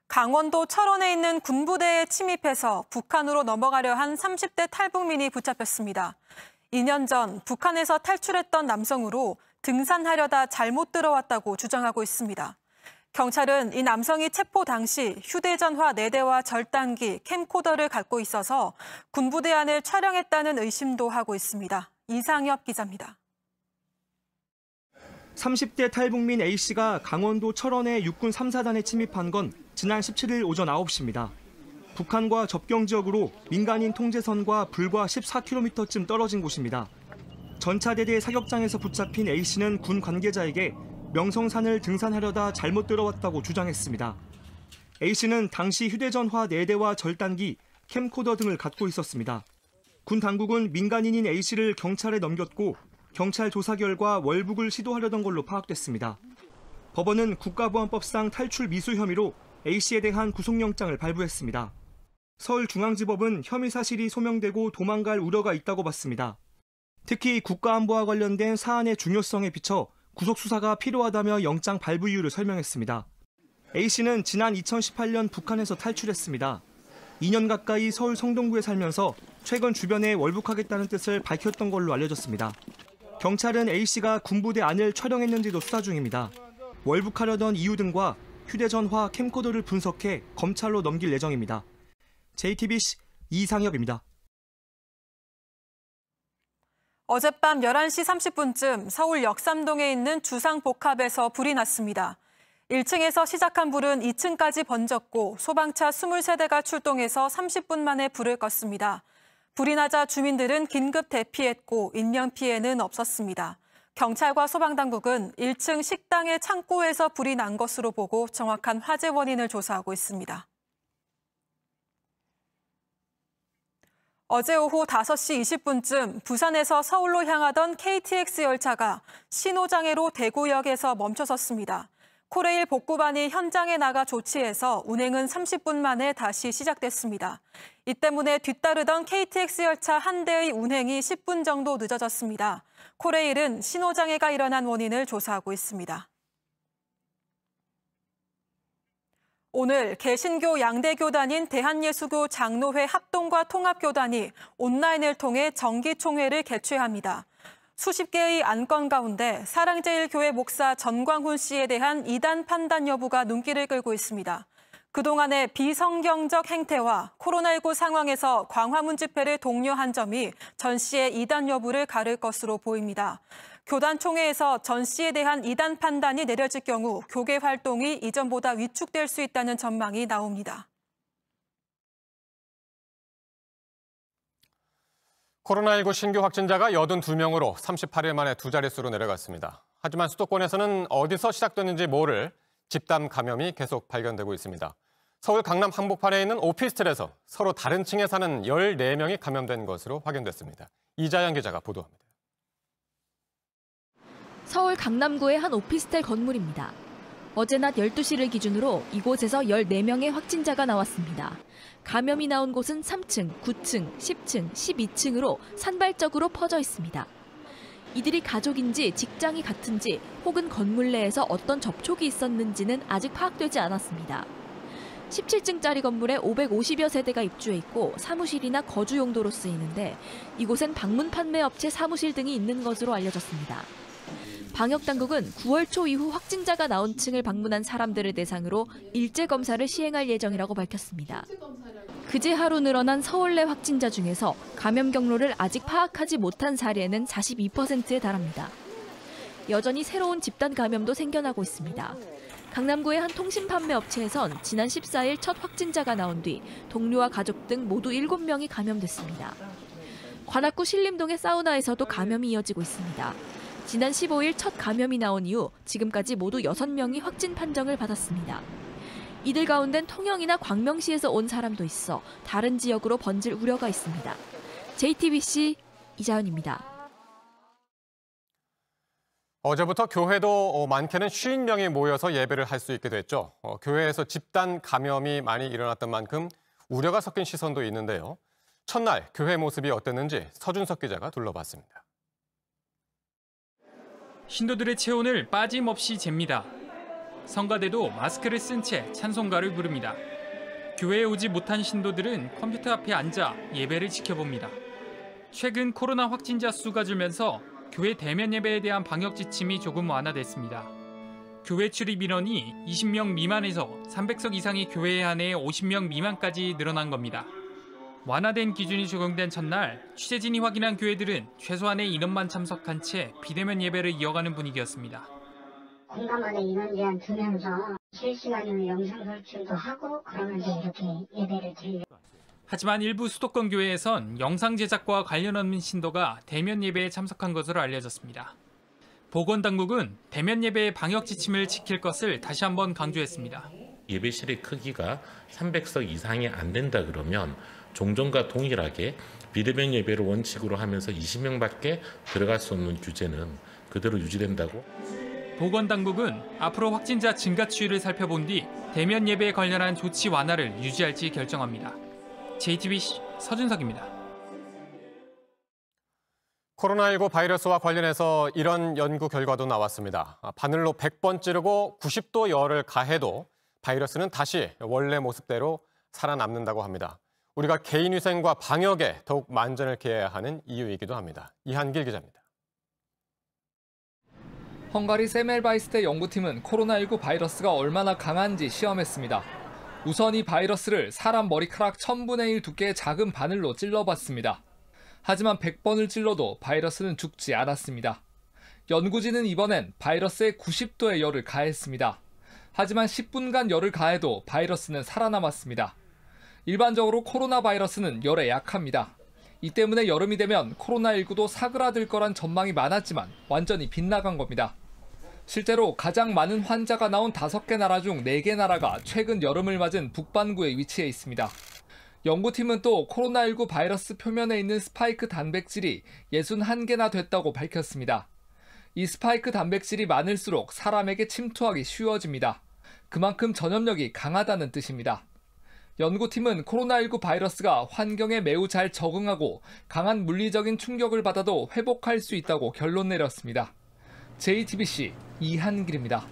강원도 철원에 있는 군부대에 침입해서 북한으로 넘어가려 한 30대 탈북민이 붙잡혔습니다. 2년 전 북한에서 탈출했던 남성으로 등산하려다 잘못 들어왔다고 주장하고 있습니다. 경찰은 이 남성이 체포 당시 휴대전화 4대와 절단기, 캠코더를 갖고 있어서 군부대 안을 촬영했다는 의심도 하고 있습니다. 이상엽 기자입니다. 30대 탈북민 A씨가 강원도 철원의 육군 3사단에 침입한 건 지난 17일 오전 9시입니다. 북한과 접경 지역으로 민간인 통제선과 불과 14km쯤 떨어진 곳입니다. 전차대대 사격장에서 붙잡힌 A씨는 군 관계자에게 명성산을 등산하려다 잘못 들어왔다고 주장했습니다. A씨는 당시 휴대전화 4대와 절단기, 캠코더 등을 갖고 있었습니다. 군 당국은 민간인인 A씨를 경찰에 넘겼고 경찰 조사 결과 월북을 시도하려던 걸로 파악됐습니다. 법원은 국가보안법상 탈출 미수 혐의로 A씨에 대한 구속영장을 발부했습니다. 서울중앙지법은 혐의 사실이 소명되고 도망갈 우려가 있다고 봤습니다. 특히 국가안보와 관련된 사안의 중요성에 비춰 구속수사가 필요하다며 영장 발부 이유를 설명했습니다. A씨는 지난 2018년 북한에서 탈출했습니다. 2년 가까이 서울 성동구에 살면서 최근 주변에 월북하겠다는 뜻을 밝혔던 걸로 알려졌습니다. 경찰은 A씨가 군부대 안을 촬영했는지도 수사 중입니다. 월북하려던 이유 등과 휴대전화, 캠코더를 분석해 검찰로 넘길 예정입니다. JTBC 이상엽입니다. 어젯밤 11시 30분쯤 서울 역삼동에 있는 주상복합에서 불이 났습니다. 1층에서 시작한 불은 2층까지 번졌고 소방차 23대가 출동해서 30분 만에 불을 껐습니다. 불이 나자 주민들은 긴급 대피했고 인명피해는 없었습니다. 경찰과 소방당국은 1층 식당의 창고에서 불이 난 것으로 보고 정확한 화재 원인을 조사하고 있습니다. 어제 오후 5시 20분쯤 부산에서 서울로 향하던 KTX 열차가 신호장애로 대구역에서 멈춰섰습니다. 코레일 복구반이 현장에 나가 조치해서 운행은 30분 만에 다시 시작됐습니다. 이 때문에 뒤따르던 KTX 열차 한 대의 운행이 10분 정도 늦어졌습니다. 코레일은 신호장애가 일어난 원인을 조사하고 있습니다. 오늘 개신교 양대교단인 대한예수교 장로회 합동과 통합교단이 온라인을 통해 정기총회를 개최합니다. 수십 개의 안건 가운데 사랑제일교회 목사 전광훈 씨에 대한 이단 판단 여부가 눈길을 끌고 있습니다. 그동안의 비성경적 행태와 코로나19 상황에서 광화문 집회를 독려한 점이 전 씨의 이단 여부를 가를 것으로 보입니다. 교단 총회에서 전 씨에 대한 이단 판단이 내려질 경우 교계 활동이 이전보다 위축될 수 있다는 전망이 나옵니다. 코로나19 신규 확진자가 82명으로 38일 만에 두 자릿수로 내려갔습니다. 하지만 수도권에서는 어디서 시작됐는지 모를 집단 감염이 계속 발견되고 있습니다. 서울 강남 한복판에 있는 오피스텔에서 서로 다른 층에 사는 14명이 감염된 것으로 확인됐습니다. 이자연 기자가 보도합니다. 서울 강남구의 한 오피스텔 건물입니다. 어제 낮 12시를 기준으로 이곳에서 14명의 확진자가 나왔습니다. 감염이 나온 곳은 3층, 9층, 10층, 12층으로 산발적으로 퍼져 있습니다. 이들이 가족인지 직장이 같은지 혹은 건물 내에서 어떤 접촉이 있었는지는 아직 파악되지 않았습니다. 17층짜리 건물에 550여 세대가 입주해 있고 사무실이나 거주 용도로 쓰이는데 이곳엔 방문 판매 업체 사무실 등이 있는 것으로 알려졌습니다. 방역당국은 9월 초 이후 확진자가 나온 층을 방문한 사람들을 대상으로 일제 검사를 시행할 예정이라고 밝혔습니다. 그제 하루 늘어난 서울 내 확진자 중에서 감염 경로를 아직 파악하지 못한 사례는 42%에 달합니다. 여전히 새로운 집단 감염도 생겨나고 있습니다. 강남구의 한 통신 판매 업체에선 지난 14일 첫 확진자가 나온 뒤 동료와 가족 등 모두 7명이 감염됐습니다. 관악구 신림동의 사우나에서도 감염이 이어지고 있습니다. 지난 15일 첫 감염이 나온 이후 지금까지 모두 6명이 확진 판정을 받았습니다. 이들 가운데는 통영이나 광명시에서 온 사람도 있어 다른 지역으로 번질 우려가 있습니다. JTBC 이자연입니다. 어제부터 교회도 많게는 50명이 모여서 예배를 할 수 있게 됐죠. 교회에서 집단 감염이 많이 일어났던 만큼 우려가 섞인 시선도 있는데요. 첫날 교회 모습이 어땠는지 서준석 기자가 둘러봤습니다. 신도들의 체온을 빠짐없이 잽니다. 성가대도 마스크를 쓴 채 찬송가를 부릅니다. 교회에 오지 못한 신도들은 컴퓨터 앞에 앉아 예배를 지켜봅니다. 최근 코로나 확진자 수가 줄면서 교회 대면 예배에 대한 방역 지침이 조금 완화됐습니다. 교회 출입 인원이 20명 미만에서 300석 이상의 교회에 한해 50명 미만까지 늘어난 겁니다. 완화된 기준이 적용된 첫날 취재진이 확인한 교회들은 최소한의 인원만 참석한 채 비대면 예배를 이어가는 분위기였습니다. 공간 안에 인원 제한 두면서 실시간으로 영상 설치도 하고 그러면서 이렇게 예배를 드리려고. 하지만 일부 수도권 교회에선 영상 제작과 관련 없는 신도가 대면 예배에 참석한 것으로 알려졌습니다. 보건당국은 대면 예배의 방역 지침을 지킬 것을 다시 한번 강조했습니다. 예배실의 크기가 300석 이상이 안 된다 그러면 종전과 동일하게 비대면 예배를 원칙으로 하면서 20명밖에 들어갈 수 없는 규제는 그대로 유지된다고. 보건당국은 앞으로 확진자 증가 추이를 살펴본 뒤 대면 예배에 관련한 조치 완화를 유지할지 결정합니다. JTBC 서준석입니다. 코로나19 바이러스와 관련해서 이런 연구 결과도 나왔습니다. 바늘로 100번 찌르고 90도 열을 가해도 바이러스는 다시 원래 모습대로 살아남는다고 합니다. 우리가 개인위생과 방역에 더욱 만전을 기해야 하는 이유이기도 합니다. 이한길 기자입니다. 헝가리 세멜바이스대 연구팀은 코로나19 바이러스가 얼마나 강한지 시험했습니다. 우선 이 바이러스를 사람 머리카락 1000분의 1 두께의 작은 바늘로 찔러봤습니다. 하지만 100번을 찔러도 바이러스는 죽지 않았습니다. 연구진은 이번엔 바이러스에 90도의 열을 가했습니다. 하지만 10분간 열을 가해도 바이러스는 살아남았습니다. 일반적으로 코로나 바이러스는 열에 약합니다. 이 때문에 여름이 되면 코로나19도 사그라들 거란 전망이 많았지만 완전히 빗나간 겁니다. 실제로 가장 많은 환자가 나온 5개 나라 중 4개 나라가 최근 여름을 맞은 북반구에 위치해 있습니다. 연구팀은 또 코로나19 바이러스 표면에 있는 스파이크 단백질이 61개나 됐다고 밝혔습니다. 이 스파이크 단백질이 많을수록 사람에게 침투하기 쉬워집니다. 그만큼 전염력이 강하다는 뜻입니다. 연구팀은 코로나19 바이러스가 환경에 매우 잘 적응하고 강한 물리적인 충격을 받아도 회복할 수 있다고 결론 내렸습니다. JTBC 이한길입니다.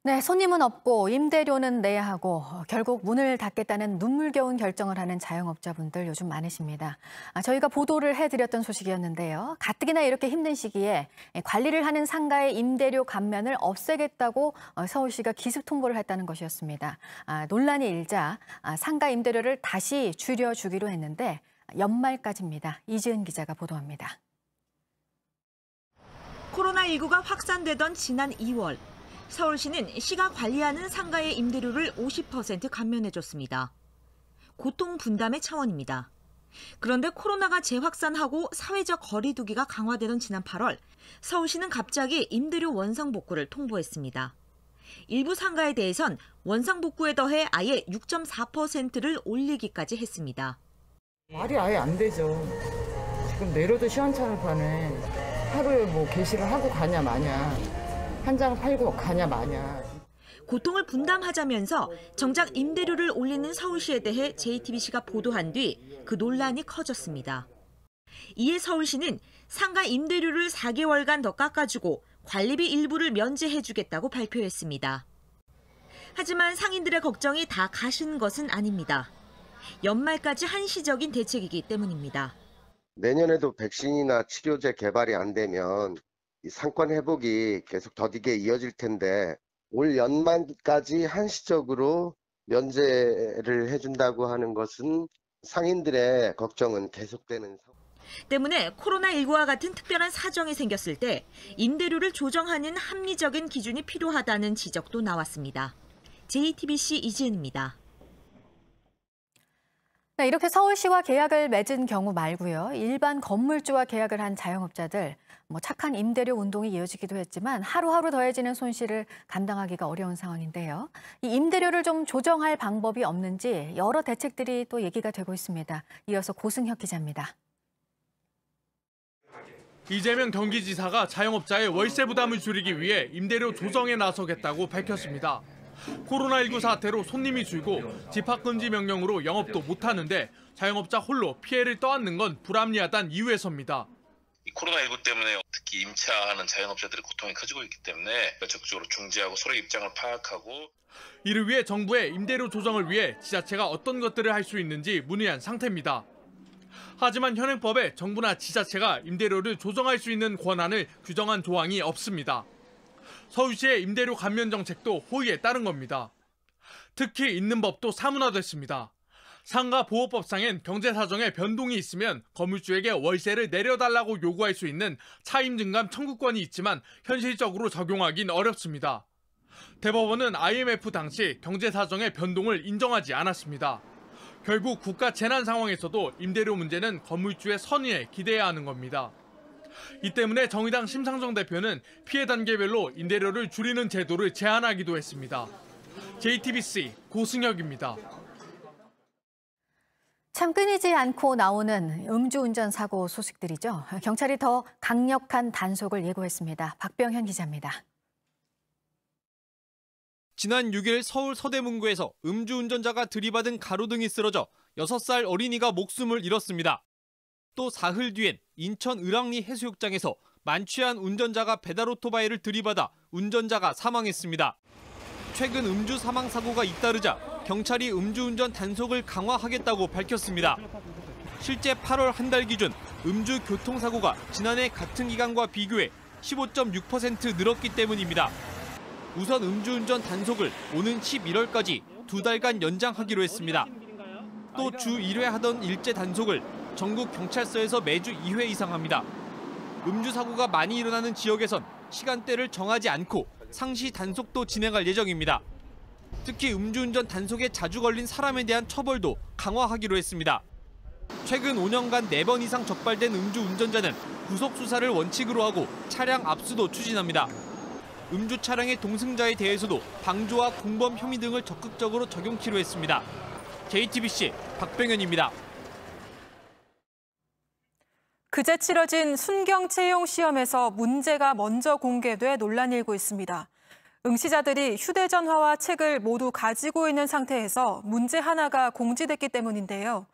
네, 손님은 없고 임대료는 내야 하고 결국 문을 닫겠다는 눈물겨운 결정을 하는 자영업자분들 요즘 많으십니다. 저희가 보도를 해드렸던 소식이었는데요. 가뜩이나 이렇게 힘든 시기에 관리를 하는 상가의 임대료 감면을 없애겠다고 서울시가 기습 통보를 했다는 것이었습니다. 논란이 일자 상가 임대료를 다시 줄여주기로 했는데 연말까지입니다. 이지은 기자가 보도합니다. 코로나19가 확산되던 지난 2월. 서울시는 시가 관리하는 상가의 임대료를 50% 감면해줬습니다. 고통 분담의 차원입니다. 그런데 코로나가 재확산하고 사회적 거리 두기가 강화되던 지난 8월, 서울시는 갑자기 임대료 원상복구를 통보했습니다. 일부 상가에 대해선 원상복구에 더해 아예 6.4%를 올리기까지 했습니다. 말이 아예 안 되죠. 지금 내려도 시원찮을 판에 하루에 뭐 개시를 하고 가냐 마냐. 한 장 팔고 가냐 마냐. 고통을 분담하자면서 정작 임대료를 올리는 서울시에 대해 JTBC가 보도한 뒤 그 논란이 커졌습니다. 이에 서울시는 상가 임대료를 4개월간 더 깎아주고 관리비 일부를 면제해주겠다고 발표했습니다. 하지만 상인들의 걱정이 다 가신 것은 아닙니다. 연말까지 한시적인 대책이기 때문입니다. 내년에도 백신이나 치료제 개발이 안 되면 이 상권 회복이 계속 더디게 이어질 텐데 올 연말까지 한시적으로 면제를 해준다고 하는 것은 상인들의 걱정은 계속되는 때문에 코로나19와 같은 특별한 사정이 생겼을 때 임대료를 조정하는 합리적인 기준이 필요하다는 지적도 나왔습니다. JTBC 이지은입니다. 네, 이렇게 서울시와 계약을 맺은 경우 말고요. 일반 건물주와 계약을 한 자영업자들, 착한 임대료 운동이 이어지기도 했지만 하루하루 더해지는 손실을 감당하기가 어려운 상황인데요. 이 임대료를 좀 조정할 방법이 없는지 여러 대책들이 또 얘기가 되고 있습니다. 이어서 고승혁 기자입니다. 이재명 경기지사가 자영업자의 월세 부담을 줄이기 위해 임대료 조정에 나서겠다고 밝혔습니다. 코로나19 사태로 손님이 줄고 집합금지 명령으로 영업도 못하는데 자영업자 홀로 피해를 떠안는 건 불합리하다는 이유에서입니다. 코로나19 때문에 특히 임차하는 자영업자들의 고통이 커지고 있기 때문에 적극적으로 중재하고 서로의 입장을 파악하고 이를 위해 정부의 임대료 조정을 위해 지자체가 어떤 것들을 할 수 있는지 문의한 상태입니다. 하지만 현행법에 정부나 지자체가 임대료를 조정할 수 있는 권한을 규정한 조항이 없습니다. 서울시의 임대료 감면 정책도 호의에 따른 겁니다. 특히 있는 법도 사문화됐습니다. 상가보호법상엔 경제사정에 변동이 있으면 건물주에게 월세를 내려달라고 요구할 수 있는 차임증감 청구권이 있지만 현실적으로 적용하긴 어렵습니다. 대법원은 IMF 당시 경제사정의 변동을 인정하지 않았습니다. 결국 국가 재난 상황에서도 임대료 문제는 건물주의 선의에 기대해야 하는 겁니다. 이 때문에 정의당 심상정 대표는 피해 단계별로 임대료를 줄이는 제도를 제안하기도 했습니다. JTBC 고승혁입니다. 참 끊이지 않고 나오는 음주운전 사고 소식들이죠. 경찰이 더 강력한 단속을 예고했습니다. 박병현 기자입니다. 지난 6일 서울 서대문구에서 음주운전자가 들이받은 가로등이 쓰러져 6살 어린이가 목숨을 잃었습니다. 또 사흘 뒤엔 인천 을왕리 해수욕장에서 만취한 운전자가 배달 오토바이를 들이받아 운전자가 사망했습니다. 최근 음주 사망 사고가 잇따르자 경찰이 음주운전 단속을 강화하겠다고 밝혔습니다. 실제 8월 한 달 기준 음주 교통사고가 지난해 같은 기간과 비교해 15.6% 늘었기 때문입니다. 우선 음주운전 단속을 오는 11월까지 2달간 연장하기로 했습니다. 또 주 1회 하던 일제 단속을 전국 경찰서에서 매주 2회 이상 합니다. 음주 사고가 많이 일어나는 지역에선 시간대를 정하지 않고 상시 단속도 진행할 예정입니다. 특히 음주운전 단속에 자주 걸린 사람에 대한 처벌도 강화하기로 했습니다. 최근 5년간 4번 이상 적발된 음주운전자는 구속 수사를 원칙으로 하고 차량 압수도 추진합니다. 음주 차량의 동승자에 대해서도 방조와 공범 혐의 등을 적극적으로 적용키로 했습니다. JTBC 박병현입니다. 그제 치러진 순경 채용 시험에서 문제가 먼저 공개돼 논란이 일고 있습니다. 응시자들이 휴대전화와 책을 모두 가지고 있는 상태에서 문제 하나가 공지됐기 때문인데요.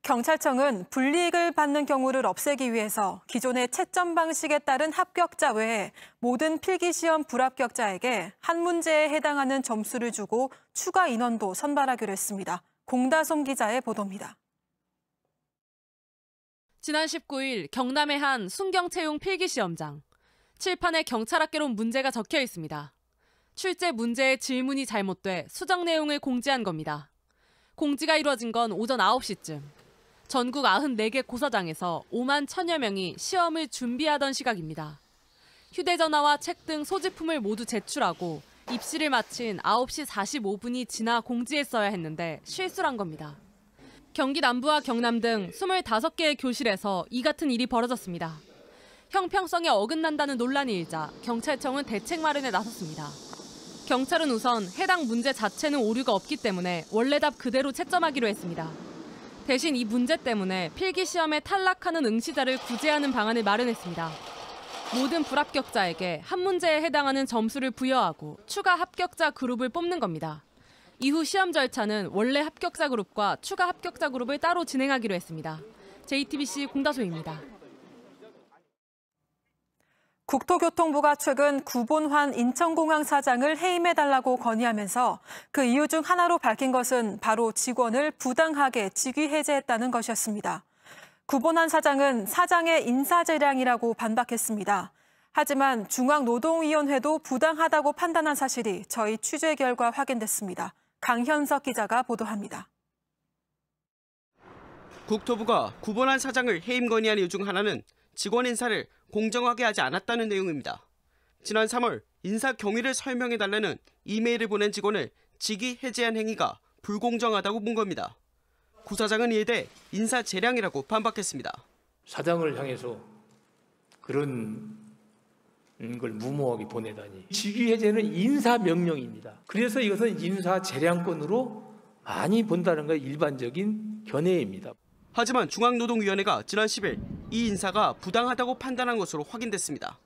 경찰청은 불이익을 받는 경우를 없애기 위해서 기존의 채점 방식에 따른 합격자 외에 모든 필기시험 불합격자에게 한 문제에 해당하는 점수를 주고 추가 인원도 선발하기로 했습니다. 공다솜 기자의 보도입니다. 지난 19일 경남의 한 순경채용 필기시험장. 칠판에 경찰학개론 문제가 적혀 있습니다. 출제 문제의 질문이 잘못돼 수정 내용을 공지한 겁니다. 공지가 이루어진 건 오전 9시쯤. 전국 94개 고사장에서 5만 1,000여 명이 시험을 준비하던 시각입니다. 휴대전화와 책 등 소지품을 모두 제출하고 입시를 마친 9시 45분이 지나 공지했어야 했는데 실수란 겁니다. 경기 남부와 경남 등 25개의 교실에서 이 같은 일이 벌어졌습니다. 형평성에 어긋난다는 논란이 일자 경찰청은 대책 마련에 나섰습니다. 경찰은 우선 해당 문제 자체는 오류가 없기 때문에 원래 답 그대로 채점하기로 했습니다. 대신 이 문제 때문에 필기시험에 탈락하는 응시자를 구제하는 방안을 마련했습니다. 모든 불합격자에게 한 문제에 해당하는 점수를 부여하고 추가 합격자 그룹을 뽑는 겁니다. 이후 시험 절차는 원래 합격자 그룹과 추가 합격자 그룹을 따로 진행하기로 했습니다. JTBC 공다소입니다. 국토교통부가 최근 구본환 인천공항 사장을 해임해달라고 건의하면서 그 이유 중 하나로 밝힌 것은 바로 직원을 부당하게 직위 해제했다는 것이었습니다. 구본환 사장은 사장의 인사재량이라고 반박했습니다. 하지만 중앙노동위원회도 부당하다고 판단한 사실이 저희 취재 결과 확인됐습니다. 강현석 기자가 보도합니다. 국토부가 구본환 사장을 해임 건의한 이유 중 하나는 직원 인사를 공정하게 하지 않았다는 내용입니다. 지난 3월 인사 경위를 설명해달라는 이메일을 보낸 직원을 직위 해제한 행위가 불공정하다고 본 겁니다. 구 사장은 이에 대해 인사 재량이라고 반박했습니다. 사장을 향해서 그런 걸 무모하게 보내다니. 직위 해제는 인사 명령입니다. 그래서 이것은 인사 재량권으로 많이 본다는 게 일반적인 견해입니다. 하지만 중앙노동위원회가 지난 10일 이 인사가 부당하다고 판단한 것으로 확인됐습니다.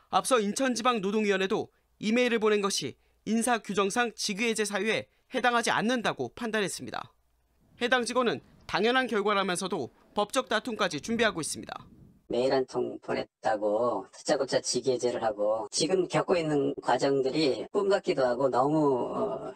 앞서 인천지방노동위원회도 이메일을 보낸 것이 인사 규정상 직위해제 사유에 해당하지 않는다고 판단했습니다. 해당 직원은 당연한 결과라면서도 법적 다툼까지 준비하고 있습니다. 메일 한 통 보냈다고 다짜고짜 직위해제를 하고 지금 겪고 있는 과정들이 꿈 같기도 하고 너무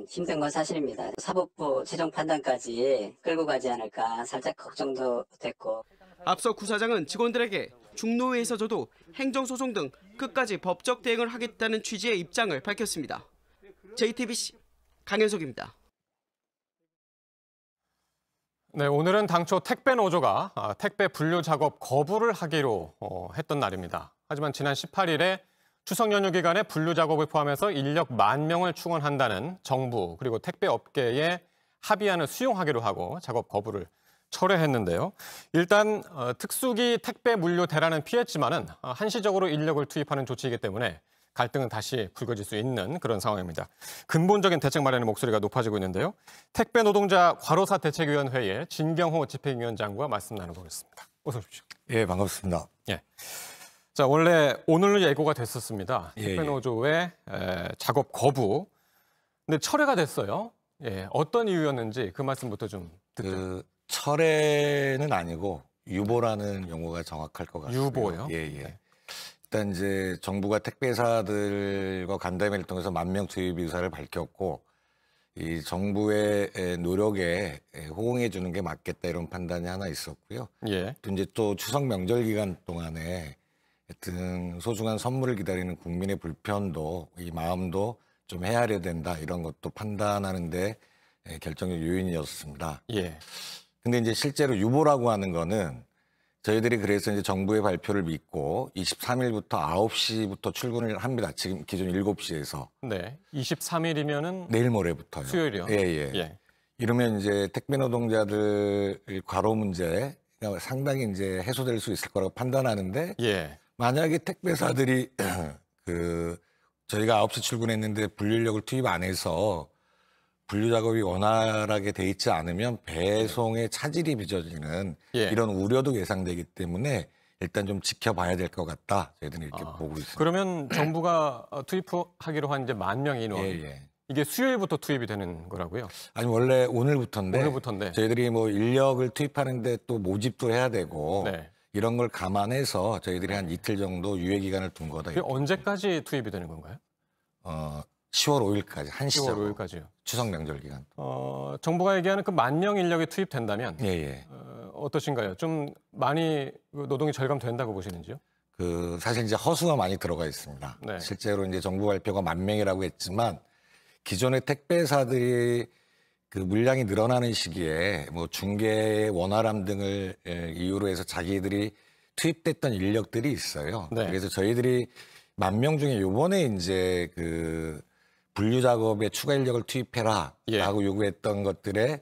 힘든 건 사실입니다. 사법부 최종 판단까지 끌고 가지 않을까 살짝 걱정도 됐고. 앞서 구 사장은 직원들에게 중노회에서도 행정소송 등 끝까지 법적 대응을 하겠다는 취지의 입장을 밝혔습니다. JTBC 강현석입니다. 네, 오늘은 당초 택배 노조가 택배 분류 작업 거부를 하기로 했던 날입니다. 하지만 지난 18일에 추석 연휴 기간에 분류 작업을 포함해서 인력 10,000명을 충원한다는 정부 그리고 택배 업계의 합의안을 수용하기로 하고 작업 거부를 철회했는데요. 일단 특수기 택배 물류 대란은 피했지만은 한시적으로 인력을 투입하는 조치이기 때문에 갈등은 다시 불거질 수 있는 그런 상황입니다. 근본적인 대책 마련의 목소리가 높아지고 있는데요. 택배 노동자 과로사 대책위원회의 진경호 집행위원장과 말씀 나눠보겠습니다. 어서 오십시오. 예, 반갑습니다. 예. 자, 원래 오늘 예고가 됐었습니다. 예, 택배 노조의 작업 거부. 근데 철회가 됐어요. 예, 어떤 이유였는지 그 말씀부터 좀 듣죠. 철회는 아니고 유보라는 용어가 정확할 것 같습니다. 유보요? 예, 예. 네. 일단 이제 정부가 택배사들과 간담회를 통해서 10,000명 투입 의사를 밝혔고 이 정부의 노력에 호응해 주는 게 맞겠다 이런 판단이 하나 있었고요. 예. 또 이제 또 추석 명절 기간 동안에 하여튼 소중한 선물을 기다리는 국민의 불편도 이 마음도 좀 헤아려야 된다 이런 것도 판단하는데 결정적 요인이었습니다. 예. 근데 이제 실제로 유보라고 하는 거는 저희들이 그래서 이제 정부의 발표를 믿고 23일부터 9시부터 출근을 합니다. 지금 기존 7시에서. 네. 23일이면은 내일 모레부터요. 수요일이요. 예, 예. 예. 이러면 이제 택배 노동자들 과로 문제가 상당히 이제 해소될 수 있을 거라고 판단하는데 예. 만약에 택배사들이 저희가 9시 출근했는데 분류인력을 투입 안 해서 분류 작업이 원활하게 돼 있지 않으면 배송에 차질이 빚어지는 예. 이런 우려도 예상되기 때문에 일단 좀 지켜봐야 될 것 같다. 저희들은 이렇게 보고 있습니다. 그러면 정부가 투입하기로 한 이제 10,000명 인원. 예. 이게 수요일부터 투입이 되는 거라고요? 아니 원래 오늘부터인데 오늘부터인데. 저희들이 뭐 인력을 투입하는데 또 모집도 해야 되고 네. 이런 걸 감안해서 저희들이 한 이틀 정도 유예 기간을 둔 거다. 그게 언제까지 투입이 되는 건가요? 10월 5일까지 한시적 10월 5일까지요. 추석 명절 기간. 정부가 얘기하는 그 10,000명 인력이 투입된다면 예. 어떠신가요? 좀 많이 노동이 절감된다고 보시는지요? 사실 이제 허수가 많이 들어가 있습니다. 네. 실제로 이제 정부 발표가 10,000명이라고 했지만 기존의 택배사들이 그 물량이 늘어나는 시기에 뭐 중개의 원활함 등을 이유로 해서 자기들이 투입됐던 인력들이 있어요. 네. 그래서 저희들이 10,000명 중에 요번에 이제 그 분류 작업에 추가 인력을 투입해라 라고 요구했던 것들에는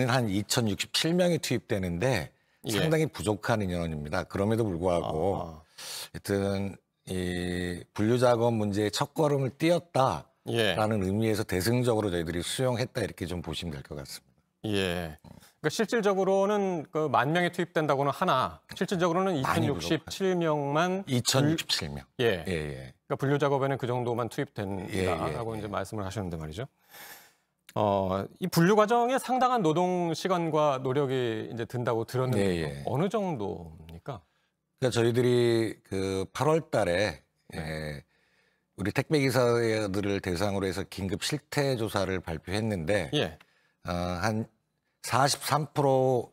한 2,067명이 투입되는데 상당히 부족한 인원입니다. 그럼에도 불구하고 하여튼 이 분류 작업 문제의 첫걸음을 띄었다라는 의미에서 대승적으로 저희들이 수용했다 이렇게 좀 보시면 될 것 같습니다. 예. 그러니까 실질적으로는 그 10,000명이 투입된다고는 하나, 실질적으로는 2,067명만 2,067명. 예. 그러니까 분류 작업에는 그 정도만 투입된다라고 이제 말씀을 하셨는데 말이죠. 이 분류 과정에 상당한 노동 시간과 노력이 이제 든다고 들었는데 어느 정도입니까? 그러니까 저희들이 그 8월달에 우리 택배 기사들을 대상으로 해서 긴급 실태 조사를 발표했는데 한 43%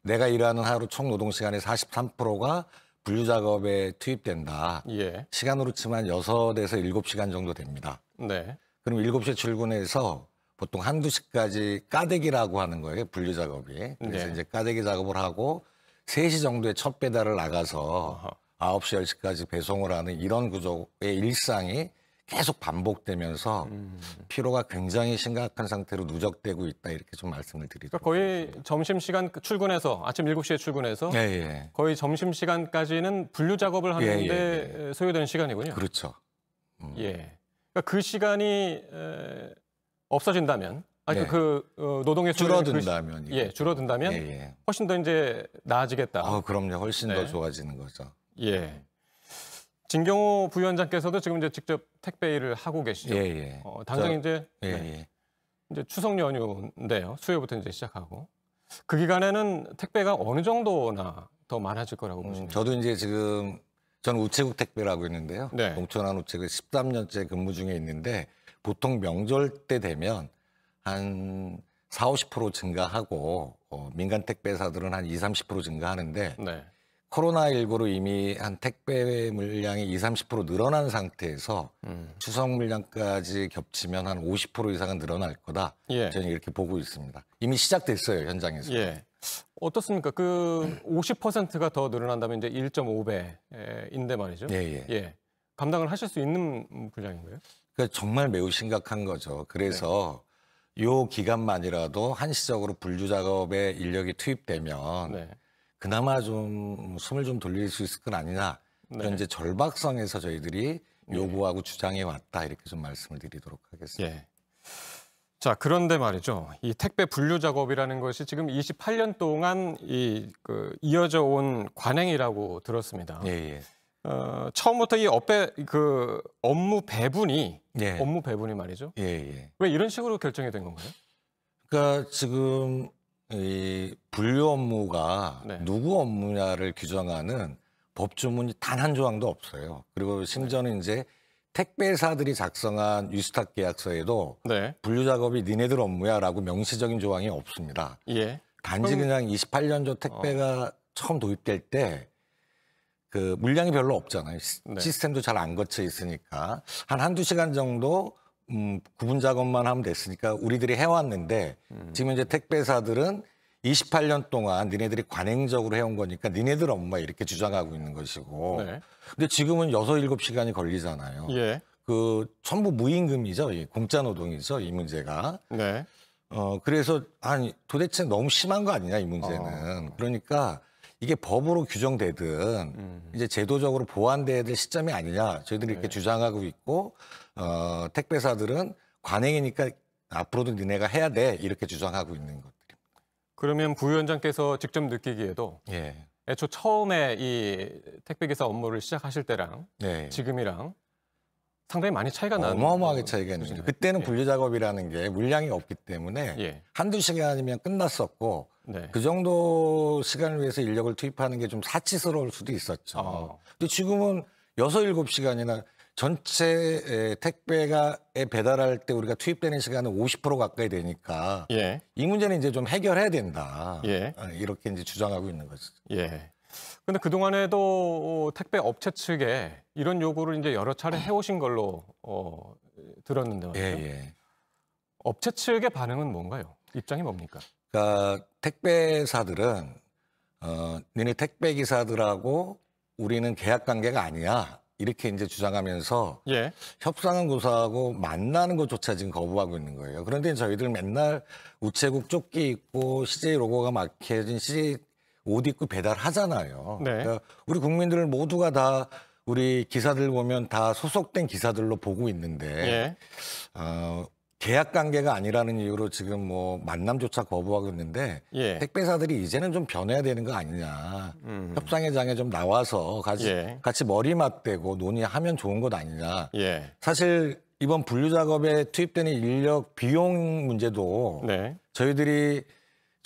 내가 일하는 하루 총 노동 시간의 43%가 분류 작업에 투입된다. 시간으로 치면 6에서 7시간 정도 됩니다. 네. 그럼 7시에 출근해서 보통 1~2시까지 까대기라고 하는 거예요. 분류 작업이. 그래서 이제 까대기 작업을 하고 3시 정도에 첫 배달을 나가서 9시, 10시까지 배송을 하는 이런 구조의 일상이 계속 반복되면서 피로가 굉장히 심각한 상태로 누적되고 있다 이렇게 좀 말씀을 드리죠. 그러니까 거의 점심시간 출근해서 아침 7시에 출근해서 거의 점심시간까지는 분류 작업을 하는데 소요되는 시간이군요. 그렇죠. 그러니까 그 시간이 없어진다면 그 노동의 줄어든다면 줄어든다면 훨씬 더 이제 나아지겠다. 그럼요. 훨씬 더 좋아지는 거죠. 진경호 부위원장께서도 지금 이제 직접 택배 일을 하고 계시죠. 당장 이제 추석 연휴인데요. 수요일부터 이제 시작하고 그 기간에는 택배가 어느 정도나 더 많아질 거라고 보시나요? 저도 이제 지금 저는 우체국 택배라고 있는데요. 농촌한 우체국 13년째 근무 중에 있는데 보통 명절 때 되면 한 40~50% 증가하고 민간 택배사들은 한 20~30% 증가하는데 코로나19로 이미 한 택배 물량이 20~30% 늘어난 상태에서 추석 물량까지 겹치면 한 50% 이상은 늘어날 거다. 예. 저는 이렇게 보고 있습니다. 이미 시작됐어요, 현장에서. 예. 어떻습니까? 그 50%가 더 늘어난다면 이제 1.5배인데 말이죠. 예. 예. 감당을 하실 수 있는 분량인가요? 그러니까 정말 매우 심각한 거죠. 그래서 요 기간만이라도 한시적으로 분류 작업에 인력이 투입되면 그나마 좀 숨을 좀 돌릴 수 있을 건 아니냐. 이런 이제 절박성에서 저희들이 요구하고 주장해 왔다. 이렇게 좀 말씀을 드리도록 하겠습니다. 예. 자, 그런데 말이죠. 이 택배 분류 작업이라는 것이 지금 28년 동안 이어져 온 관행이라고 들었습니다. 예. 처음부터 이 업무 배분이 말이죠. 예. 왜 이런 식으로 결정이 된 건가요? 그러니까 지금 이 분류 업무가 누구 업무냐를 규정하는 법조문이 단 한 조항도 없어요. 그리고 심지어는 이제 택배사들이 작성한 위수탁 계약서에도 분류 작업이 니네들 업무야라고 명시적인 조항이 없습니다. 예. 단지 그냥 28년조 택배가 처음 도입될 때 그 물량이 별로 없잖아요. 시스템도 잘 안 거쳐 있으니까 한두 시간 정도 구분 작업만 하면 됐으니까 우리들이 해왔는데 지금 이제 택배사들은 28년 동안 니네들이 관행적으로 해온 거니까 니네들 업무야 이렇게 주장하고 있는 것이고 근데 지금은 6~7시간이 걸리잖아요. 예. 그 전부 무임금이죠. 공짜 노동이죠. 이 문제가. 그래서 아니 도대체 너무 심한 거 아니냐 이 문제는. 그러니까 이게 법으로 규정되든 이제 제도적으로 보완돼야 될 시점이 아니냐 저희들이 이렇게 주장하고 있고 택배사들은 관행이니까 앞으로도 니네가 해야 돼 이렇게 주장하고 있는 것들입니다. 그러면 부위원장께서 직접 느끼기에도 애초 처음에 이 택배기사 업무를 시작하실 때랑 지금이랑 상당히 많이 차이가 나는 어마어마하게 차이가 있는 거죠. 그때는 분류 작업이라는 게 물량이 없기 때문에 한두 시간이면 끝났었고 그 정도 시간을 위해서 인력을 투입하는 게 좀 사치스러울 수도 있었죠. 근데 지금은 6~7시간이나 전체 택배가 배달할 때 우리가 투입되는 시간은 50% 가까이 되니까 이 문제는 이제 좀 해결해야 된다. 이렇게 이제 주장하고 있는 거죠. 근데 그동안에도 택배 업체 측에 이런 요구를 이제 여러 차례 해오신 걸로 들었는데 말이죠. 업체 측의 반응은 뭔가요? 입장이 뭡니까? 그러니까 택배사들은 니네 택배 기사들하고 우리는 계약 관계가 아니야. 이렇게 이제 주장하면서 협상은 고사하고 만나는 것조차 지금 거부하고 있는 거예요. 그런데 저희들 맨날 우체국 조끼 입고 CJ 로고가 막혀진 CJ 옷 입고 배달하잖아요. 그러니까 우리 국민들 모두가 다 우리 기사들 보면 다 소속된 기사들로 보고 있는데 계약 관계가 아니라는 이유로 지금 뭐 만남조차 거부하고 있는데 택배사들이 이제는 좀 변해야 되는 거 아니냐. 협상의 장에 좀 나와서 같이 머리 맞대고 논의하면 좋은 것 아니냐. 사실 이번 분류 작업에 투입되는 인력 비용 문제도 저희들이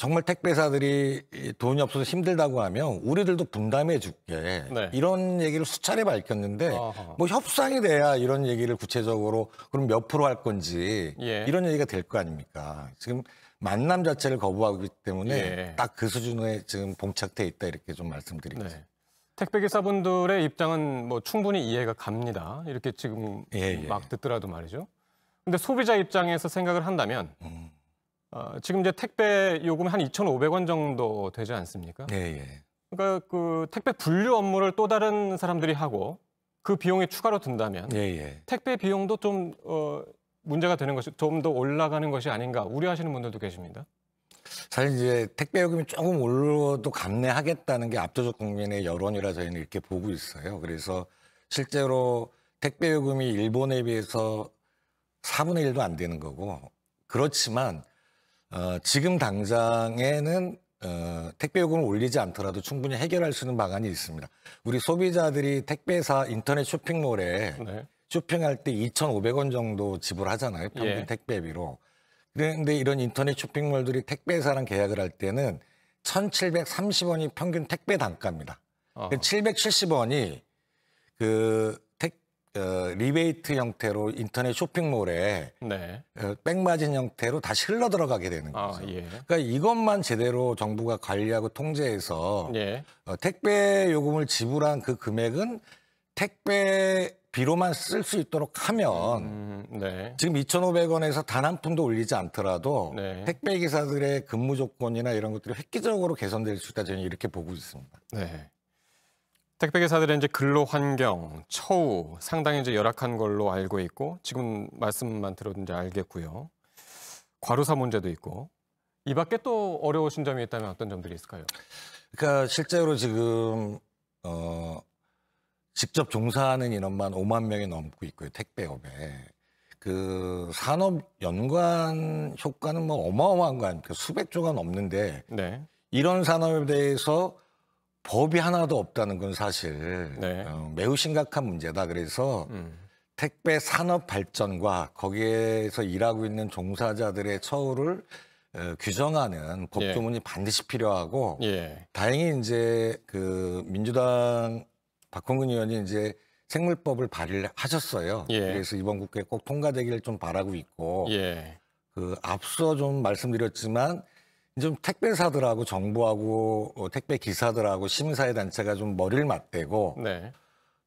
정말 택배사들이 돈이 없어서 힘들다고 하면 우리들도 분담해 줄게. 이런 얘기를 수차례 밝혔는데 뭐 협상이 돼야 이런 얘기를 구체적으로 그럼 몇 프로 할 건지 이런 얘기가 될 거 아닙니까? 지금 만남 자체를 거부하기 때문에 딱 그 수준에 지금 봉착돼 있다 이렇게 좀 말씀드리겠습니다. 택배기사분들의 입장은 뭐 충분히 이해가 갑니다. 이렇게 지금 막 듣더라도 말이죠. 근데 소비자 입장에서 생각을 한다면 지금 이제 택배 요금이 한 2,500원 정도 되지 않습니까? 그러니까 그 택배 분류 업무를 또 다른 사람들이 하고 그 비용이 추가로 든다면 택배 비용도 좀 문제가 되는 것이 좀 더 올라가는 것이 아닌가 우려하시는 분들도 계십니다. 사실 이제 택배 요금이 조금 올라도 감내하겠다는 게 압도적 국민의 여론이라 저희는 이렇게 보고 있어요. 그래서 실제로 택배 요금이 일본에 비해서 4분의 1도 안 되는 거고 그렇지만 지금 당장에는 택배 요금을 올리지 않더라도 충분히 해결할 수 있는 방안이 있습니다. 우리 소비자들이 택배사 인터넷 쇼핑몰에 쇼핑할 때 2,500원 정도 지불하잖아요. 평균 택배비로. 그런데 이런 인터넷 쇼핑몰들이 택배사랑 계약을 할 때는 1,730원이 평균 택배 단가입니다. 770원이 그 리베이트 형태로 인터넷 쇼핑몰에 네. 백마진 형태로 다시 흘러 들어가게 되는 거죠. 예. 그러니까 이것만 제대로 정부가 관리하고 통제해서 예. 택배 요금을 지불한 그 금액은 택배비로만 쓸 수 있도록 하면 네. 지금 2,500원에서 단 한 푼도 올리지 않더라도 네. 택배 기사들의 근무 조건이나 이런 것들이 획기적으로 개선될 수 있다 저는 이렇게 보고 있습니다. 네. 택배 기사들의 이제 근로 환경, 처우 상당히 이제 열악한 걸로 알고 있고 지금 말씀만 들어도 이제 알겠고요. 과로사 문제도 있고 이 밖에 또 어려우신 점이 있다면 어떤 점들이 있을까요? 그러니까 실제로 지금 직접 종사하는 인원만 5만 명이 넘고 있고요. 택배업에. 그 산업 연관 효과는 뭐 어마어마한 거 아닙니까? 수백조가 넘는데 네. 이런 산업에 대해서 법이 하나도 없다는 건 사실 네. 매우 심각한 문제다. 그래서 택배 산업 발전과 거기에서 일하고 있는 종사자들의 처우를 규정하는 법조문이 반드시 필요하고 예. 다행히 이제 그 민주당 박홍근 의원이 이제 생물법을 발의를 하셨어요. 예. 그래서 이번 국회에 꼭 통과되기를 좀 바라고 있고 예. 그 앞서 좀 말씀드렸지만 좀 택배사들하고 정부하고 택배 기사들하고 시민사회 단체가 좀 머리를 맞대고 네.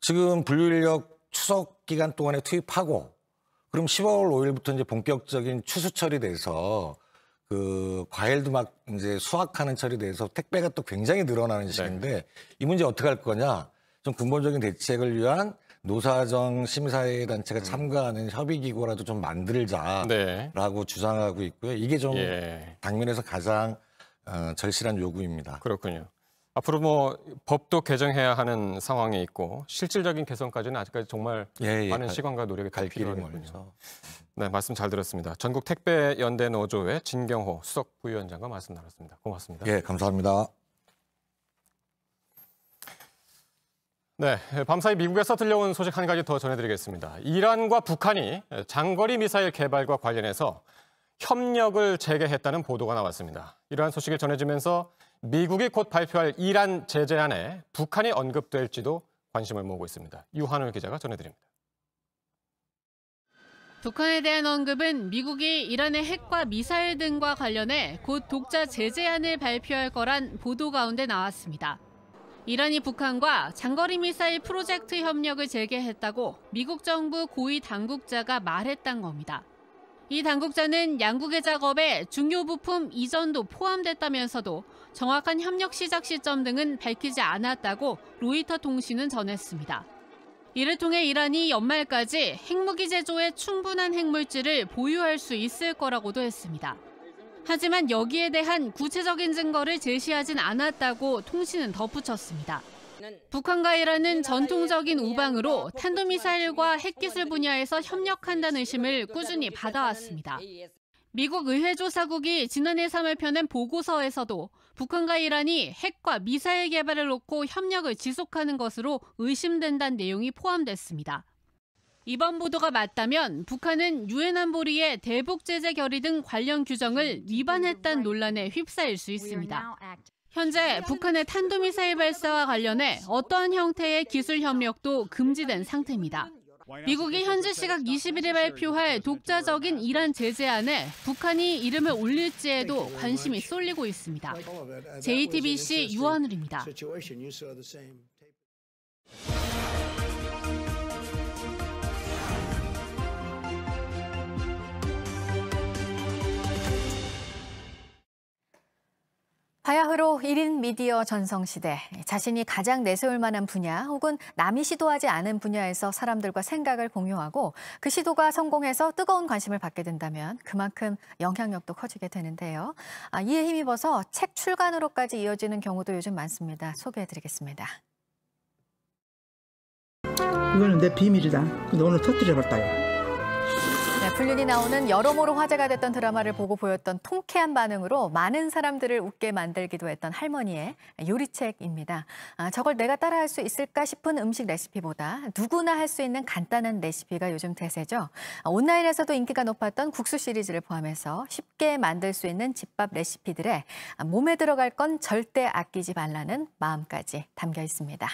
지금 분류인력 추석 기간 동안에 투입하고 그럼 10월 5일부터 이제 본격적인 추수 처리돼서 그 과일도 막 이제 수확하는 처리돼서 택배가 또 굉장히 늘어나는 시기인데 이 문제 어떻게 할 거냐? 좀 근본적인 대책을 위한 노사정 시민사회 단체가 참가하는 협의기구라도 좀 만들자라고 네. 주장하고 있고요. 이게 좀 예. 당면에서 가장 절실한 요구입니다. 그렇군요. 앞으로 뭐 법도 개정해야 하는 상황이 있고 실질적인 개선까지는 아직까지 정말 많은 시간과 노력이 필요하겠군요. 네, 말씀 잘 들었습니다. 전국 택배 연대 노조의 진경호 수석 부위원장과 말씀 나눴습니다. 고맙습니다. 예, 감사합니다. 네, 밤사이 미국에서 들려온 소식 한 가지 더 전해드리겠습니다. 이란과 북한이 장거리 미사일 개발과 관련해서 협력을 재개했다는 보도가 나왔습니다. 이러한 소식을 전해지면서 미국이 곧 발표할 이란 제재안에 북한이 언급될지도 관심을 모으고 있습니다. 유한울 기자가 전해드립니다. 북한에 대한 언급은 미국이 이란의 핵과 미사일 등과 관련해 곧 독자 제재안을 발표할 거란 보도 가운데 나왔습니다. 이란이 북한과 장거리 미사일 프로젝트 협력을 재개했다고 미국 정부 고위 당국자가 말했단 겁니다. 이 당국자는 양국의 작업에 중요 부품 이전도 포함됐다면서도 정확한 협력 시작 시점 등은 밝히지 않았다고 로이터 통신은 전했습니다. 이를 통해 이란이 연말까지 핵무기 제조에 충분한 핵물질을 보유할 수 있을 거라고도 했습니다. 하지만 여기에 대한 구체적인 증거를 제시하진 않았다고 통신은 덧붙였습니다. 북한과 이란은 전통적인 우방으로 탄도미사일과 핵기술 분야에서 협력한다는 의심을 꾸준히 받아왔습니다. 미국 의회조사국이 지난해 3월 펴낸 보고서에서도 북한과 이란이 핵과 미사일 개발을 놓고 협력을 지속하는 것으로 의심된다는 내용이 포함됐습니다. 이번 보도가 맞다면 북한은 유엔 안보리의 대북 제재 결의 등 관련 규정을 위반했다는 논란에 휩싸일 수 있습니다. 현재 북한의 탄도미사일 발사와 관련해 어떠한 형태의 기술 협력도 금지된 상태입니다. 미국이 현지 시각 21일 발표할 독자적인 이란 제재안에 북한이 이름을 올릴지에도 관심이 쏠리고 있습니다. JTBC 유한울입니다. 바야흐로 1인 미디어 전성시대, 자신이 가장 내세울 만한 분야 혹은 남이 시도하지 않은 분야에서 사람들과 생각을 공유하고 그 시도가 성공해서 뜨거운 관심을 받게 된다면 그만큼 영향력도 커지게 되는데요. 이에 힘입어서 책 출간으로까지 이어지는 경우도 요즘 많습니다. 소개해드리겠습니다. 이거는 내 비밀이다. 근데 오늘 터뜨려봤다요. 네, 불륜이 나오는 여러모로 화제가 됐던 드라마를 보고 보였던 통쾌한 반응으로 많은 사람들을 웃게 만들기도 했던 할머니의 요리책입니다. 저걸 내가 따라할 수 있을까 싶은 음식 레시피보다 누구나 할 수 있는 간단한 레시피가 요즘 대세죠. 온라인에서도 인기가 높았던 국수 시리즈를 포함해서 쉽게 만들 수 있는 집밥 레시피들에 몸에 들어갈 건 절대 아끼지 말라는 마음까지 담겨 있습니다.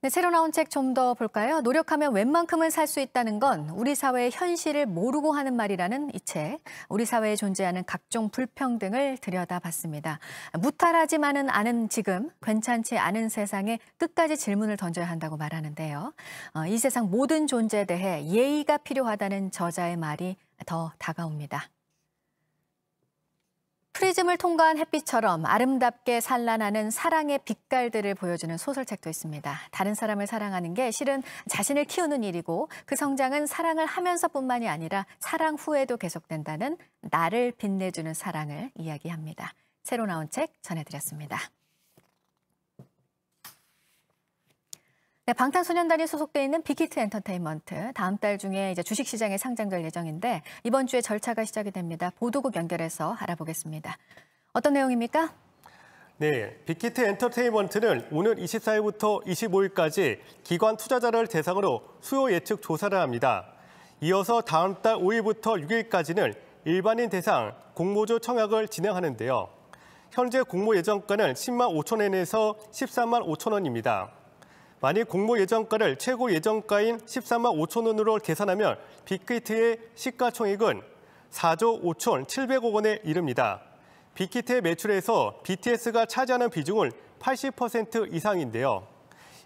네, 새로 나온 책 좀 더 볼까요? 노력하면 웬만큼은 살 수 있다는 건 우리 사회의 현실을 모르고 하는 말이라는 이 책. 우리 사회에 존재하는 각종 불평등을 들여다봤습니다. 무탈하지만은 않은 지금, 괜찮지 않은 세상에 끝까지 질문을 던져야 한다고 말하는데요. 이 세상 모든 존재에 대해 예의가 필요하다는 저자의 말이 더 다가옵니다. 프리즘을 통과한 햇빛처럼 아름답게 산란하는 사랑의 빛깔들을 보여주는 소설책도 있습니다. 다른 사람을 사랑하는 게 실은 자신을 키우는 일이고 그 성장은 사랑을 하면서뿐만이 아니라 사랑 후에도 계속된다는 나를 빛내주는 사랑을 이야기합니다. 새로 나온 책 전해드렸습니다. 네, 방탄소년단이 소속돼 있는 빅히트 엔터테인먼트 다음 달 중에 이제 주식시장에 상장될 예정인데 이번 주에 절차가 시작이 됩니다. 보도국 연결해서 알아보겠습니다. 어떤 내용입니까? 네, 빅히트 엔터테인먼트는 오늘 24일부터 25일까지 기관 투자자를 대상으로 수요 예측 조사를 합니다. 이어서 다음 달 5일부터 6일까지는 일반인 대상 공모주 청약을 진행하는데요. 현재 공모 예정가는 10만 5천 원에서 13만 5천 원입니다. 만일 공모 예정가를 최고 예정가인 14만 5천 원으로 계산하면 빅히트의 시가총액은 4조 5천 7백억 원에 이릅니다. 빅히트의 매출에서 BTS가 차지하는 비중은 80% 이상인데요.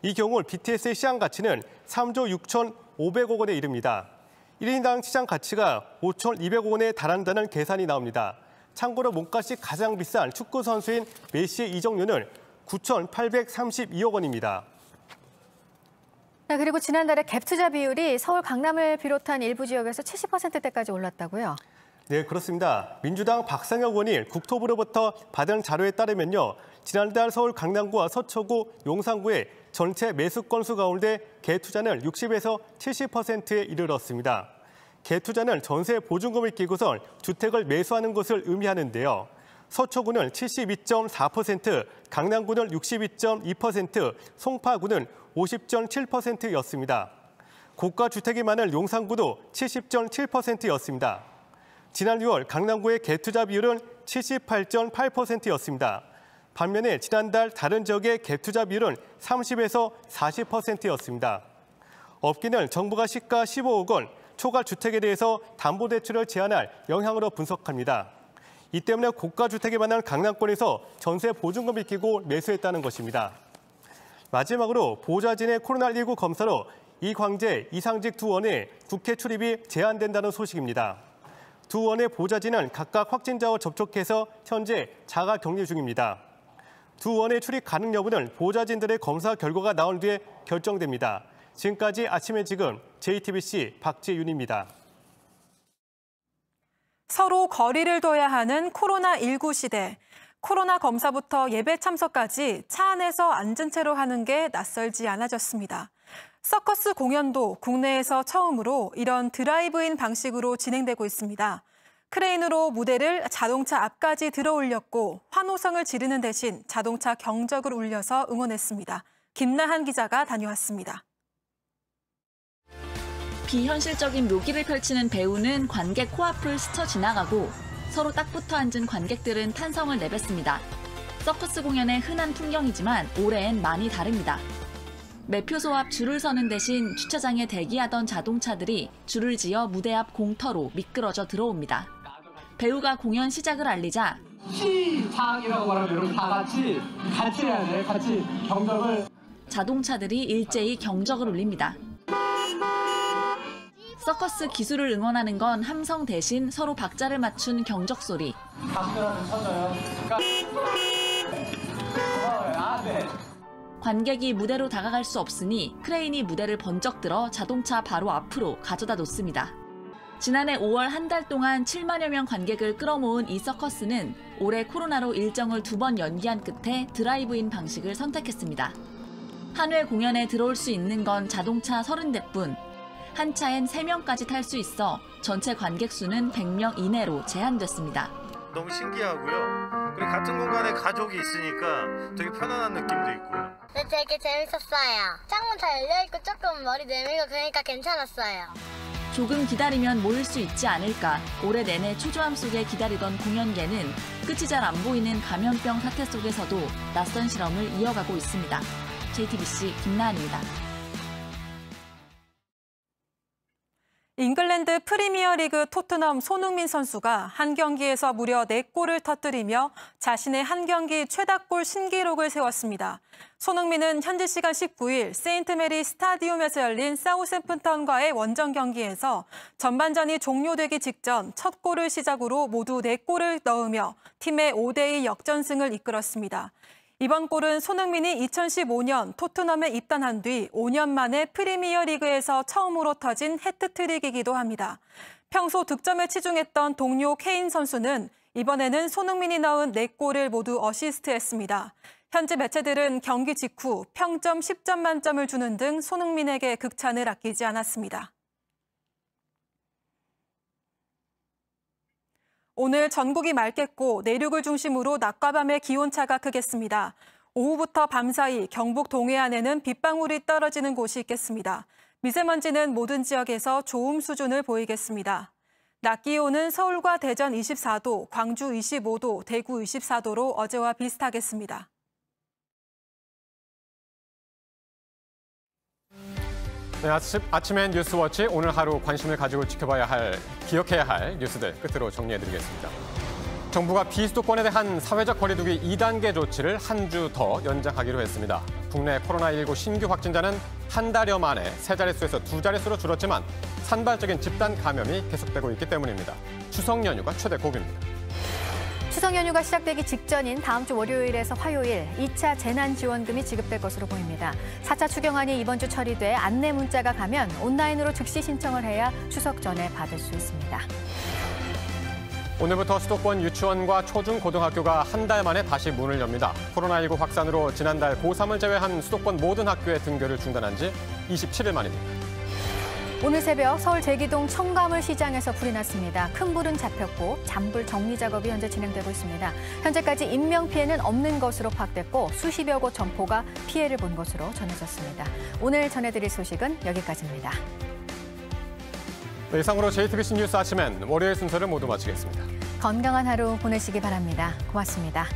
이 경우 BTS의 시장 가치는 3조 6천 5백억 원에 이릅니다. 1인당 시장 가치가 5,200억 원에 달한다는 계산이 나옵니다. 참고로 몸값이 가장 비싼 축구 선수인 메시의 이적료는 9,832억 원입니다. 네, 그리고 지난달에 갭 투자 비율이 서울 강남을 비롯한 일부 지역에서 70%대까지 올랐다고요? 네, 그렇습니다. 민주당 박상혁 의원이 국토부로부터 받은 자료에 따르면요. 지난달 서울 강남구와 서초구, 용산구의 전체 매수 건수 가운데 갭 투자는 60에서 70%에 이르렀습니다. 갭 투자는 전세 보증금을 끼고선 주택을 매수하는 것을 의미하는데요. 서초구는 72.4%, 강남구는 62.2%, 송파구는 50.7%였습니다. 고가 주택이 많은 용산구도 70.7%였습니다. 지난 6월 강남구의 갭 투자 비율은 78.8%였습니다. 반면에 지난달 다른 지역의 갭 투자 비율은 30에서 40%였습니다. 업계는 정부가 시가 15억 원 초과 주택에 대해서 담보대출을 제한할 영향으로 분석합니다. 이 때문에 고가 주택이 많은 강남권에서 전세 보증금을 끼고 매수했다는 것입니다. 마지막으로 보좌진의 코로나19 검사로 이광재, 이상직 두 의원의 국회 출입이 제한된다는 소식입니다. 두 의원의 보좌진은 각각 확진자와 접촉해서 현재 자가 격리 중입니다. 두 의원의 출입 가능 여부는 보좌진들의 검사 결과가 나온 뒤에 결정됩니다. 지금까지 아침에 지금 JTBC 박지윤입니다. 서로 거리를 둬야 하는 코로나19 시대. 코로나 검사부터 예배 참석까지 차 안에서 앉은 채로 하는 게 낯설지 않아졌습니다. 서커스 공연도 국내에서 처음으로 이런 드라이브인 방식으로 진행되고 있습니다. 크레인으로 무대를 자동차 앞까지 들어 올렸고 환호성을 지르는 대신 자동차 경적을 울려서 응원했습니다. 김나한 기자가 다녀왔습니다. 비현실적인 묘기를 펼치는 배우는 관객 코앞을 스쳐 지나가고 서로 딱 붙어 앉은 관객들은 탄성을 내뱉습니다. 서커스 공연의 흔한 풍경이지만 올해엔 많이 다릅니다. 매표소 앞 줄을 서는 대신 주차장에 대기하던 자동차들이 줄을 지어 무대 앞 공터로 미끄러져 들어옵니다. 배우가 공연 시작을 알리자 시작이라고 말하면 여러분 다 같이 해야 돼. 같이 경적을. 자동차들이 일제히 경적을 울립니다. 서커스 기술을 응원하는 건 함성 대신 서로 박자를 맞춘 경적 소리. 박수라도 쳐줘요. 관객이 무대로 다가갈 수 없으니 크레인이 무대를 번쩍 들어 자동차 바로 앞으로 가져다 놓습니다. 지난해 5월 한 달 동안 7만여 명 관객을 끌어모은 이 서커스는 올해 코로나로 일정을 2번 연기한 끝에 드라이브인 방식을 선택했습니다. 한 회 공연에 들어올 수 있는 건 자동차 30대뿐. 한 차엔 3명까지 탈 수 있어 전체 관객 수는 100명 이내로 제한됐습니다. 너무 신기하고요. 그리고 같은 공간에 가족이 있으니까 되게 편안한 느낌도 있고요. 네, 되게 재밌었어요. 창문 다 열려있고 조금 머리 내밀고 그러니까 괜찮았어요. 조금 기다리면 모일 수 있지 않을까. 올해 내내 초조함 속에 기다리던 공연계는 끝이 잘 안 보이는 감염병 사태 속에서도 낯선 실험을 이어가고 있습니다. JTBC 김나은입니다. 잉글랜드 프리미어리그 토트넘 손흥민 선수가 한 경기에서 무려 4골을 터뜨리며 자신의 한 경기 최다골 신기록을 세웠습니다. 손흥민은 현지 시간 19일 세인트메리 스타디움에서 열린 사우샘프턴과의 원정 경기에서 전반전이 종료되기 직전 첫 골을 시작으로 모두 4골을 넣으며 팀의 5대2 역전승을 이끌었습니다. 이번 골은 손흥민이 2015년 토트넘에 입단한 뒤 5년 만에 프리미어리그에서 처음으로 터진 해트트릭이기도 합니다. 평소 득점에 치중했던 동료 케인 선수는 이번에는 손흥민이 넣은 4골을 모두 어시스트했습니다. 현지 매체들은 경기 직후 평점 10점 만점을 주는 등 손흥민에게 극찬을 아끼지 않았습니다. 오늘 전국이 맑겠고 내륙을 중심으로 낮과 밤의 기온차가 크겠습니다. 오후부터 밤사이 경북 동해안에는 빗방울이 떨어지는 곳이 있겠습니다. 미세먼지는 모든 지역에서 좋음 수준을 보이겠습니다. 낮 기온은 서울과 대전 24도, 광주 25도, 대구 24도로 어제와 비슷하겠습니다. 네, 아침엔 뉴스워치 오늘 하루 관심을 가지고 기억해야 할 뉴스들 끝으로 정리해드리겠습니다. 정부가 비수도권에 대한 사회적 거리두기 2단계 조치를 한 주 더 연장하기로 했습니다. 국내 코로나19 신규 확진자는 한 달여 만에 3자릿수에서 2자릿수로 줄었지만 산발적인 집단 감염이 계속되고 있기 때문입니다. 추석 연휴가 최대 고비입니다. 추석 연휴가 시작되기 직전인 다음 주 월요일에서 화요일 2차 재난지원금이 지급될 것으로 보입니다. 4차 추경안이 이번 주 처리돼 안내 문자가 가면 온라인으로 즉시 신청을 해야 추석 전에 받을 수 있습니다. 오늘부터 수도권 유치원과 초중고등학교가 한 달 만에 다시 문을 엽니다. 코로나19 확산으로 지난달 고3을 제외한 수도권 모든 학교의 등교를 중단한 지 27일 만입니다. 오늘 새벽 서울 제기동 청가물 시장에서 불이 났습니다. 큰 불은 잡혔고 잔불 정리 작업이 현재 진행되고 있습니다. 현재까지 인명 피해는 없는 것으로 파악됐고 수십여 곳 점포가 피해를 본 것으로 전해졌습니다. 오늘 전해드릴 소식은 여기까지입니다. 네, 이상으로 JTBC 뉴스 아침엔 월요일 순서를 모두 마치겠습니다. 건강한 하루 보내시기 바랍니다. 고맙습니다.